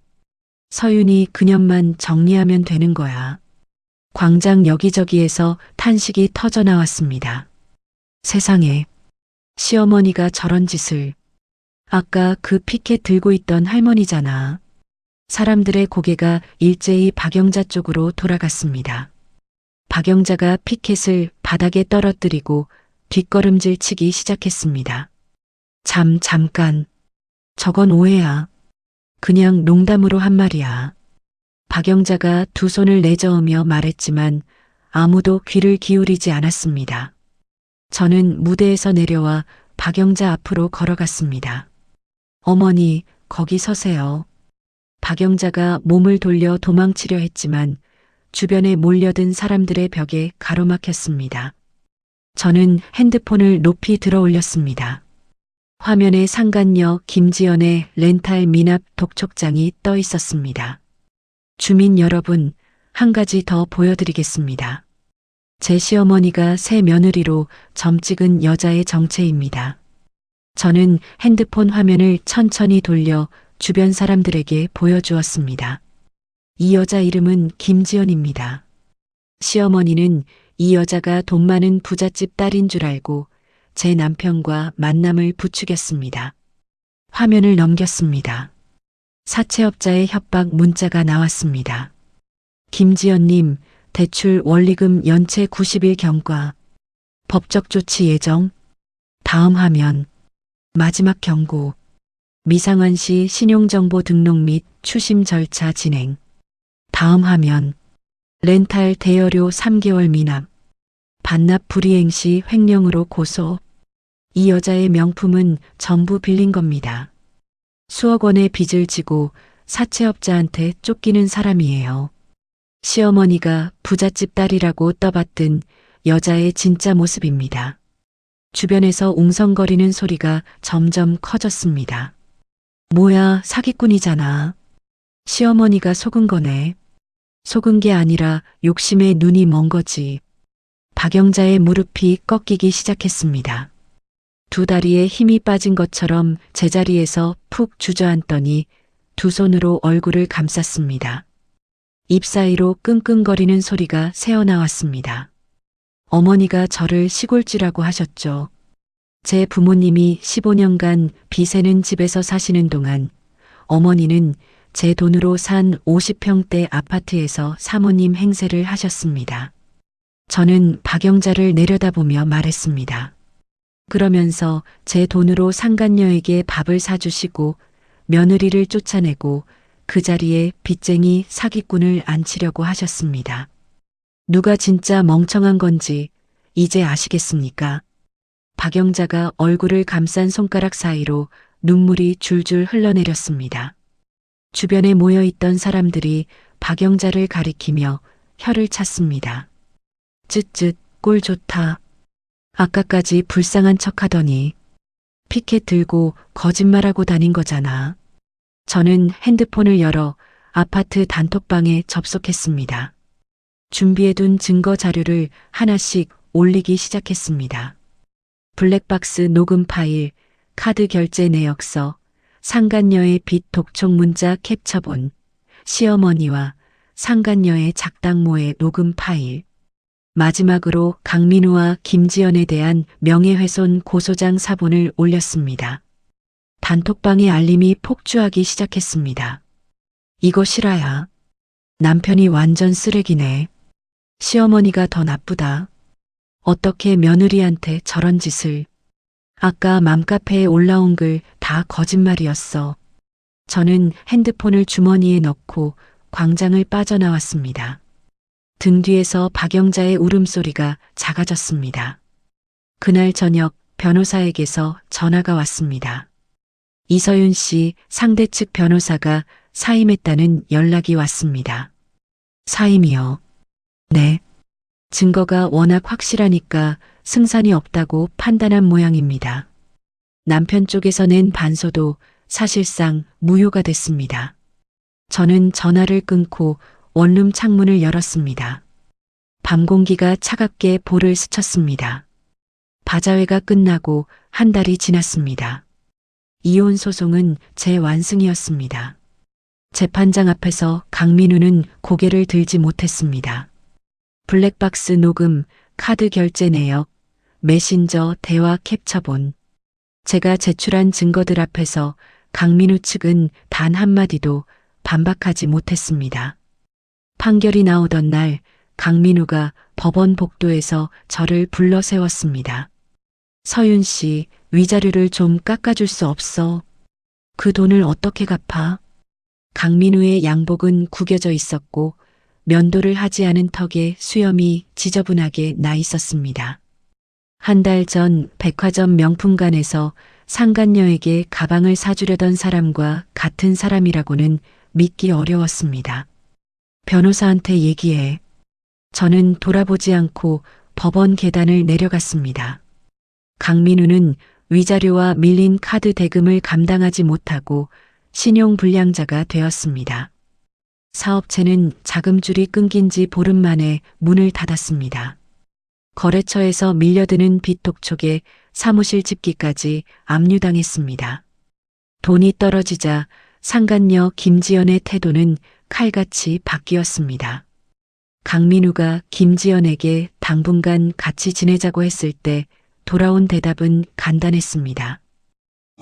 서윤이 그년만 정리하면 되는 거야. 광장 여기저기에서 탄식이 터져 나왔습니다. 세상에, 시어머니가 저런 짓을. 아까 그 피켓 들고 있던 할머니잖아. 사람들의 고개가 일제히 박영자 쪽으로 돌아갔습니다. 박영자가 피켓을 바닥에 떨어뜨리고 뒷걸음질 치기 시작했습니다. 잠깐. 저건 오해야. 그냥 농담으로 한 말이야. 박영자가 두 손을 내저으며 말했지만 아무도 귀를 기울이지 않았습니다. 저는 무대에서 내려와 박영자 앞으로 걸어갔습니다. 어머니, 거기 서세요. 박영자가 몸을 돌려 도망치려 했지만 주변에 몰려든 사람들의 벽에 가로막혔습니다. 저는 핸드폰을 높이 들어 올렸습니다. 화면에 상간녀 김지연의 렌탈 미납 독촉장이 떠 있었습니다. 주민 여러분, 한 가지 더 보여드리겠습니다. 제 시어머니가 새 며느리로 점 찍은 여자의 정체입니다. 저는 핸드폰 화면을 천천히 돌려 주변 사람들에게 보여주었습니다. 이 여자 이름은 김지연입니다. 시어머니는 이 여자가 돈 많은 부잣집 딸인 줄 알고 제 남편과 만남을 부추겼습니다. 화면을 넘겼습니다. 사채업자의 협박 문자가 나왔습니다. 김지연님, 대출 원리금 연체 90일 경과. 법적 조치 예정. 다음 화면. 마지막 경고. 미상환 씨 신용정보 등록 및 추심 절차 진행. 다음 화면. 렌탈 대여료 3개월 미납. 반납 불이행 시 횡령으로 고소. 이 여자의 명품은 전부 빌린 겁니다. 수억 원의 빚을 지고 사채업자한테 쫓기는 사람이에요. 시어머니가 부잣집 딸이라고 떠받든 여자의 진짜 모습입니다. 주변에서 웅성거리는 소리가 점점 커졌습니다. 뭐야, 사기꾼이잖아. 시어머니가 속은 거네. 속은 게 아니라 욕심에 눈이 먼 거지. 박영자의 무릎이 꺾이기 시작했습니다. 두 다리에 힘이 빠진 것처럼 제자리에서 푹 주저앉더니 두 손으로 얼굴을 감쌌습니다. 입 사이로 끙끙거리는 소리가 새어나왔습니다. 어머니가 저를 시골쥐라고 하셨죠. 제 부모님이 15년간 비세는 집에서 사시는 동안 어머니는 제 돈으로 산 50평대 아파트에서 사모님 행세를 하셨습니다. 저는 박영자를 내려다보며 말했습니다. 그러면서 제 돈으로 상간녀에게 밥을 사주시고 며느리를 쫓아내고 그 자리에 빚쟁이 사기꾼을 앉히려고 하셨습니다. 누가 진짜 멍청한 건지 이제 아시겠습니까? 박영자가 얼굴을 감싼 손가락 사이로 눈물이 줄줄 흘러내렸습니다. 주변에 모여있던 사람들이 박영자를 가리키며 혀를 찼습니다. 쯧쯧, 꼴 좋다. 아까까지 불쌍한 척하더니 피켓 들고 거짓말하고 다닌 거잖아. 저는 핸드폰을 열어 아파트 단톡방에 접속했습니다. 준비해둔 증거 자료를 하나씩 올리기 시작했습니다. 블랙박스 녹음 파일, 카드 결제 내역서, 상간녀의 빚 독촉 문자 캡처본, 시어머니와 상간녀의 작당모의 녹음 파일, 마지막으로 강민우와 김지연에 대한 명예훼손 고소장 사본을 올렸습니다. 단톡방의 알림이 폭주하기 시작했습니다. 이거 실화야. 남편이 완전 쓰레기네. 시어머니가 더 나쁘다. 어떻게 며느리한테 저런 짓을. 아까 맘카페에 올라온 글 다 거짓말이었어. 저는 핸드폰을 주머니에 넣고 광장을 빠져나왔습니다. 등 뒤에서 박영자의 울음소리가 작아졌습니다. 그날 저녁 변호사에게서 전화가 왔습니다. 이서윤 씨 상대 측 변호사가 사임했다는 연락이 왔습니다. 사임이요? 네. 증거가 워낙 확실하니까 승산이 없다고 판단한 모양입니다. 남편 쪽에서 낸 반소도 사실상 무효가 됐습니다. 저는 전화를 끊고 원룸 창문을 열었습니다. 밤 공기가 차갑게 볼을 스쳤습니다. 바자회가 끝나고 한 달이 지났습니다. 이혼 소송은 제 완승이었습니다. 재판장 앞에서 강민우는 고개를 들지 못했습니다. 블랙박스 녹음, 카드 결제 내역, 메신저 대화 캡처본. 제가 제출한 증거들 앞에서 강민우 측은 단 한마디도 반박하지 못했습니다. 판결이 나오던 날 강민우가 법원 복도에서 저를 불러 세웠습니다. 서윤 씨, 위자료를 좀 깎아줄 수 없어. 그 돈을 어떻게 갚아? 강민우의 양복은 구겨져 있었고 면도를 하지 않은 턱에 수염이 지저분하게 나 있었습니다. 한 달 전 백화점 명품관에서 상간녀에게 가방을 사주려던 사람과 같은 사람이라고는 믿기 어려웠습니다. 변호사한테 얘기해. 저는 돌아보지 않고 법원 계단을 내려갔습니다. 강민우는 위자료와 밀린 카드 대금을 감당하지 못하고 신용불량자가 되었습니다. 사업체는 자금줄이 끊긴 지 보름 만에 문을 닫았습니다. 거래처에서 밀려드는 빚 독촉에 사무실 집기까지 압류당했습니다. 돈이 떨어지자 상간녀 김지연의 태도는 칼같이 바뀌었습니다. 강민우가 김지연에게 당분간 같이 지내자고 했을 때 돌아온 대답은 간단했습니다.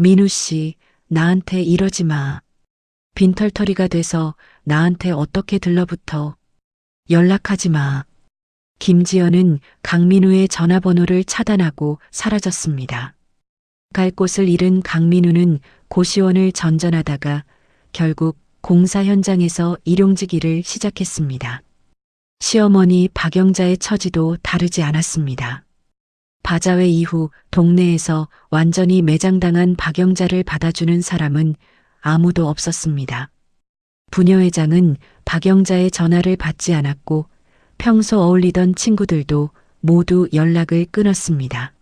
민우 씨, 나한테 이러지 마. 빈털터리가 돼서 나한테 어떻게 들러붙어. 연락하지 마. 김지연은 강민우의 전화번호를 차단하고 사라졌습니다. 갈 곳을 잃은 강민우는 고시원을 전전하다가 결국 공사 현장에서 일용직 일을 시작했습니다. 시어머니 박영자의 처지도 다르지 않았습니다. 바자회 이후 동네에서 완전히 매장당한 박영자를 받아주는 사람은 아무도 없었습니다. 부녀회장은 박영자의 전화를 받지 않았고 평소 어울리던 친구들도 모두 연락을 끊었습니다.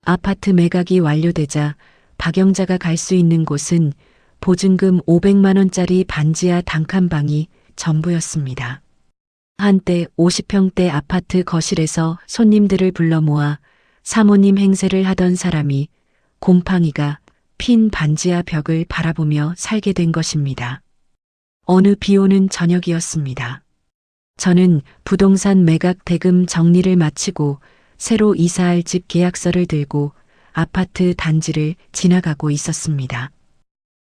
아파트 매각이 완료되자 박영자가 갈 수 있는 곳은 보증금 500만 원짜리 반지하 단칸방이 전부였습니다. 한때 50평대 아파트 거실에서 손님들을 불러 모아 사모님 행세를 하던 사람이 곰팡이가 핀 반지하 벽을 바라보며 살게 된 것입니다. 어느 비 오는 저녁이었습니다. 저는 부동산 매각 대금 정리를 마치고 새로 이사할 집 계약서를 들고 아파트 단지를 지나가고 있었습니다.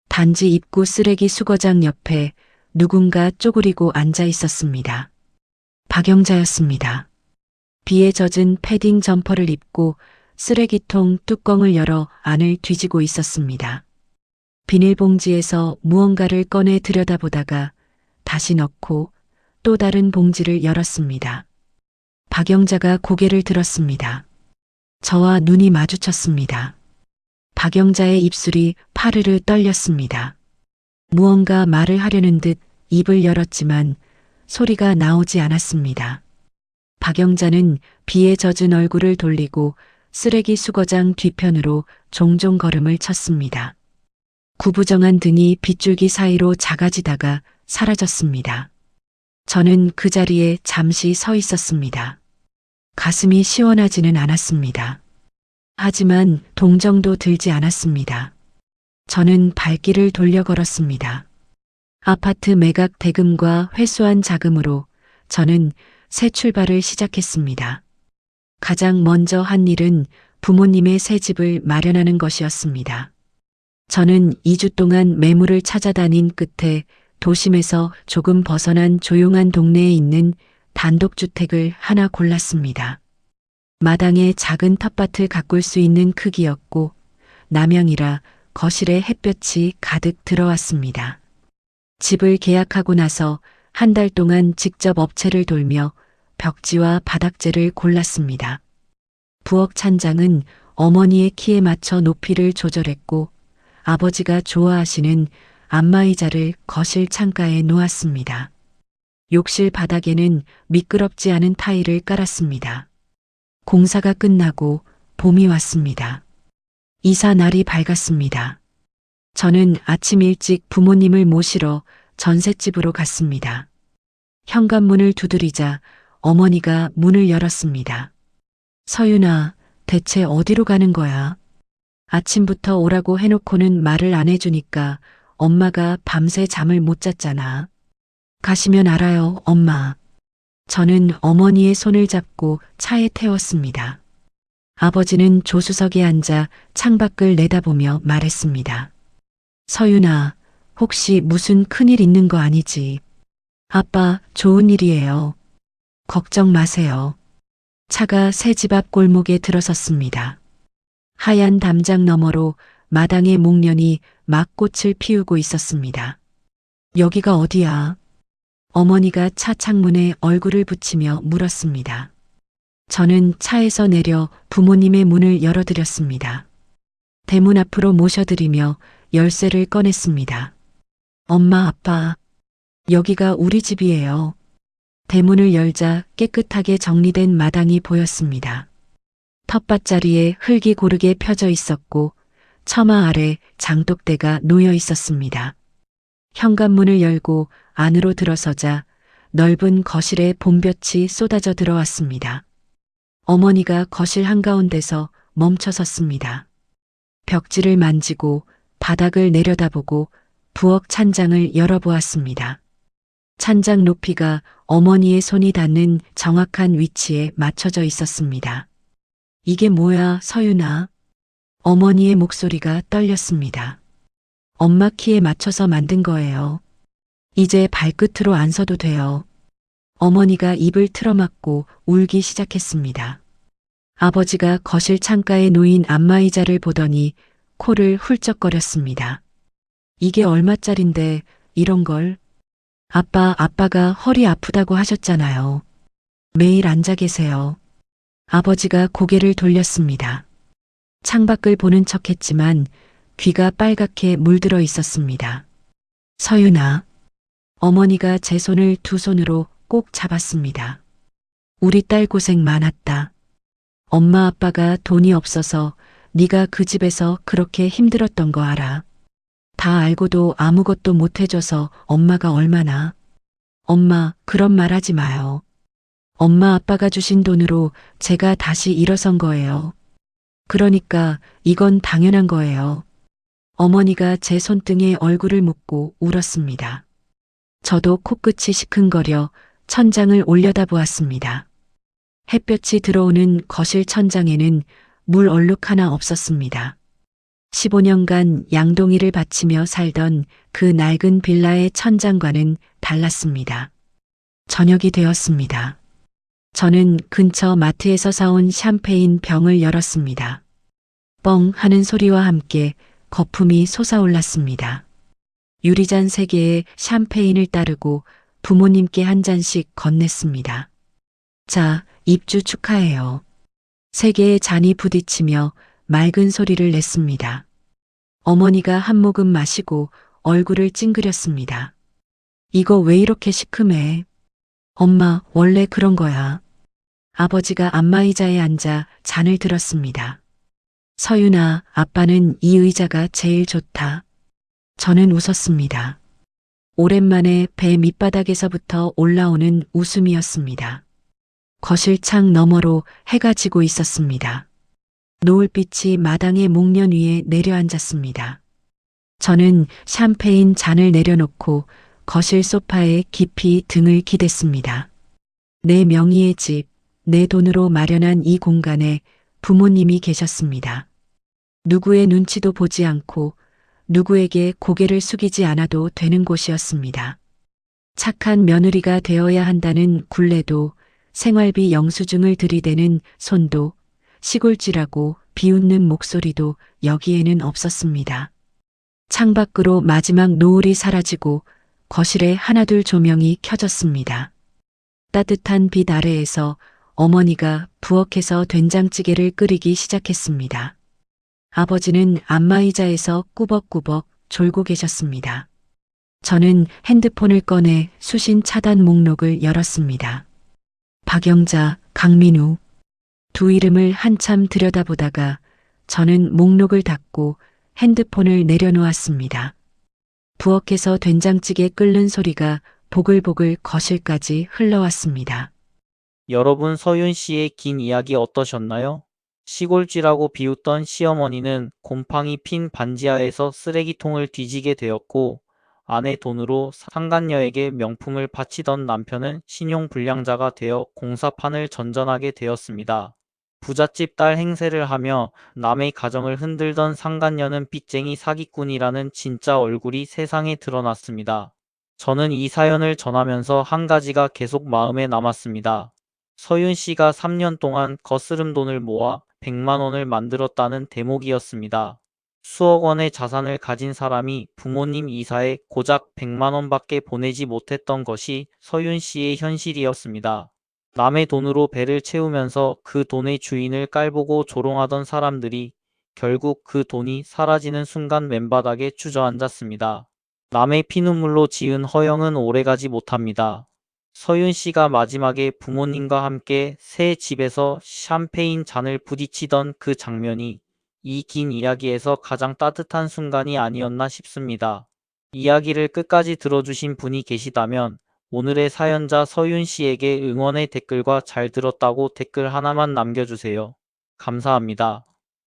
단지 입구 쓰레기 수거장 옆에 누군가 쪼그리고 앉아 있었습니다. 박영자였습니다. 비에 젖은 패딩 점퍼를 입고 쓰레기통 뚜껑을 열어 안을 뒤지고 있었습니다. 비닐봉지에서 무언가를 꺼내 들여다보다가 다시 넣고 또 다른 봉지를 열었습니다. 박영자가 고개를 들었습니다. 저와 눈이 마주쳤습니다. 박영자의 입술이 파르르 떨렸습니다. 무언가 말을 하려는 듯 입을 열었지만 소리가 나오지 않았습니다. 박영자는 비에 젖은 얼굴을 돌리고 쓰레기 수거장 뒤편으로 종종 걸음을 쳤습니다. 구부정한 등이 빗줄기 사이로 작아지다가 사라졌습니다. 저는 그 자리에 잠시 서 있었습니다. 가슴이 시원하지는 않았습니다. 하지만 동정도 들지 않았습니다. 저는 발길을 돌려 걸었습니다. 아파트 매각 대금과 회수한 자금으로 저는 새 출발을 시작했습니다. 가장 먼저 한 일은 부모님의 새 집을 마련하는 것이었습니다. 저는 2주 동안 매물을 찾아다닌 끝에 도심에서 조금 벗어난 조용한 동네에 있는 단독주택을 하나 골랐습니다. 마당에 작은 텃밭을 가꿀 수 있는 크기였고 남향이라 거실에 햇볕이 가득 들어왔습니다. 집을 계약하고 나서 한 달 동안 직접 업체를 돌며 벽지와 바닥재를 골랐습니다. 부엌 찬장은 어머니의 키에 맞춰 높이를 조절했고 아버지가 좋아하시는 안마의자를 거실 창가에 놓았습니다. 욕실 바닥에는 미끄럽지 않은 타일을 깔았습니다. 공사가 끝나고 봄이 왔습니다. 이사 날이 밝았습니다. 저는 아침 일찍 부모님을 모시러 전셋집으로 갔습니다. 현관문을 두드리자 어머니가 문을 열었습니다. 서윤아, 대체 어디로 가는 거야? 아침부터 오라고 해놓고는 말을 안 해주니까 엄마가 밤새 잠을 못 잤잖아. 가시면 알아요, 엄마. 저는 어머니의 손을 잡고 차에 태웠습니다. 아버지는 조수석에 앉아 창밖을 내다보며 말했습니다. 서윤아, 혹시 무슨 큰일 있는 거 아니지? 아빠, 좋은 일이에요. 걱정 마세요. 차가 새 집 앞 골목에 들어섰습니다. 하얀 담장 너머로 마당의 목련이 막 꽃을 피우고 있었습니다. 여기가 어디야? 어머니가 차 창문에 얼굴을 붙이며 물었습니다. 저는 차에서 내려 부모님의 문을 열어드렸습니다. 대문 앞으로 모셔드리며 열쇠를 꺼냈습니다. 엄마, 아빠, 여기가 우리 집이에요. 대문을 열자 깨끗하게 정리된 마당이 보였습니다. 텃밭 자리에 흙이 고르게 펴져 있었고 처마 아래 장독대가 놓여 있었습니다. 현관문을 열고 안으로 들어서자 넓은 거실에 봄볕이 쏟아져 들어왔습니다. 어머니가 거실 한가운데서 멈춰 섰습니다. 벽지를 만지고 바닥을 내려다보고 부엌 찬장을 열어보았습니다. 찬장 높이가 어머니의 손이 닿는 정확한 위치에 맞춰져 있었습니다. 이게 뭐야, 서윤아? 어머니의 목소리가 떨렸습니다. 엄마 키에 맞춰서 만든 거예요. 이제 발끝으로 안 서도 돼요. 어머니가 입을 틀어막고 울기 시작했습니다. 아버지가 거실 창가에 놓인 안마의자를 보더니 코를 훌쩍거렸습니다. 이게 얼마짜린데 이런 걸? 아빠가 허리 아프다고 하셨잖아요. 매일 앉아 계세요. 아버지가 고개를 돌렸습니다. 창밖을 보는 척했지만 귀가 빨갛게 물들어 있었습니다. 서윤아. 어머니가 제 손을 두 손으로 꼭 잡았습니다. 우리 딸 고생 많았다. 엄마 아빠가 돈이 없어서 네가 그 집에서 그렇게 힘들었던 거 알아. 다 알고도 아무것도 못 해줘서 엄마가 얼마나. 엄마, 그런 말 하지 마요. 엄마 아빠가 주신 돈으로 제가 다시 일어선 거예요. 그러니까 이건 당연한 거예요. 어머니가 제 손등에 얼굴을 묻고 울었습니다. 저도 코끝이 시큰거려 천장을 올려다보았습니다. 햇볕이 들어오는 거실 천장에는 물 얼룩 하나 없었습니다. 15년간 양동이를 바치며 살던 그 낡은 빌라의 천장과는 달랐습니다. 저녁이 되었습니다. 저는 근처 마트에서 사온 샴페인 병을 열었습니다. 뻥 하는 소리와 함께 거품이 솟아올랐습니다. 유리잔 3개에 샴페인을 따르고 부모님께 한 잔씩 건넸습니다. 자, 입주 축하해요. 3개의 잔이 부딪히며 맑은 소리를 냈습니다. 어머니가 한 모금 마시고 얼굴을 찡그렸습니다. 이거 왜 이렇게 시큼해? 엄마, 원래 그런 거야. 아버지가 안마의자에 앉아 잔을 들었습니다. 서윤아, 아빠는 이 의자가 제일 좋다. 저는 웃었습니다. 오랜만에 배 밑바닥에서부터 올라오는 웃음이었습니다. 거실 창 너머로 해가 지고 있었습니다. 노을빛이 마당의 목련 위에 내려앉았습니다. 저는 샴페인 잔을 내려놓고 거실 소파에 깊이 등을 기댔습니다. 내 명의의 집, 내 돈으로 마련한 이 공간에 부모님이 계셨습니다. 누구의 눈치도 보지 않고 누구에게 고개를 숙이지 않아도 되는 곳이었습니다. 착한 며느리가 되어야 한다는 굴레도, 생활비 영수증을 들이대는 손도, 시골쥐라고 비웃는 목소리도 여기에는 없었습니다. 창밖으로 마지막 노을이 사라지고 거실에 하나둘 조명이 켜졌습니다. 따뜻한 빛 아래에서 어머니가 부엌에서 된장찌개를 끓이기 시작했습니다. 아버지는 안마의자에서 꾸벅꾸벅 졸고 계셨습니다. 저는 핸드폰을 꺼내 수신 차단 목록을 열었습니다. 박영자, 강민우. 두 이름을 한참 들여다보다가 저는 목록을 닫고 핸드폰을 내려놓았습니다. 부엌에서 된장찌개 끓는 소리가 보글보글 거실까지 흘러왔습니다. 여러분, 서윤 씨의 긴 이야기 어떠셨나요? 시골쥐라고 비웃던 시어머니는 곰팡이 핀 반지하에서 쓰레기통을 뒤지게 되었고, 아내 돈으로 상간녀에게 명품을 바치던 남편은 신용불량자가 되어 공사판을 전전하게 되었습니다. 부잣집 딸 행세를 하며 남의 가정을 흔들던 상간녀는 빚쟁이 사기꾼이라는 진짜 얼굴이 세상에 드러났습니다. 저는 이 사연을 전하면서 한 가지가 계속 마음에 남았습니다. 서윤 씨가 3년 동안 거스름 돈을 모아 100만 원을 만들었다는 대목이었습니다. 수억 원의 자산을 가진 사람이 부모님 이사에 고작 100만 원밖에 보내지 못했던 것이 서윤 씨의 현실이었습니다. 남의 돈으로 배를 채우면서 그 돈의 주인을 깔보고 조롱하던 사람들이 결국 그 돈이 사라지는 순간 맨바닥에 주저앉았습니다. 남의 피눈물로 지은 허영은 오래가지 못합니다. 서윤 씨가 마지막에 부모님과 함께 새 집에서 샴페인 잔을 부딪히던 그 장면이 이 긴 이야기에서 가장 따뜻한 순간이 아니었나 싶습니다. 이야기를 끝까지 들어주신 분이 계시다면 오늘의 사연자 서윤 씨에게 응원의 댓글과 잘 들었다고 댓글 하나만 남겨주세요. 감사합니다.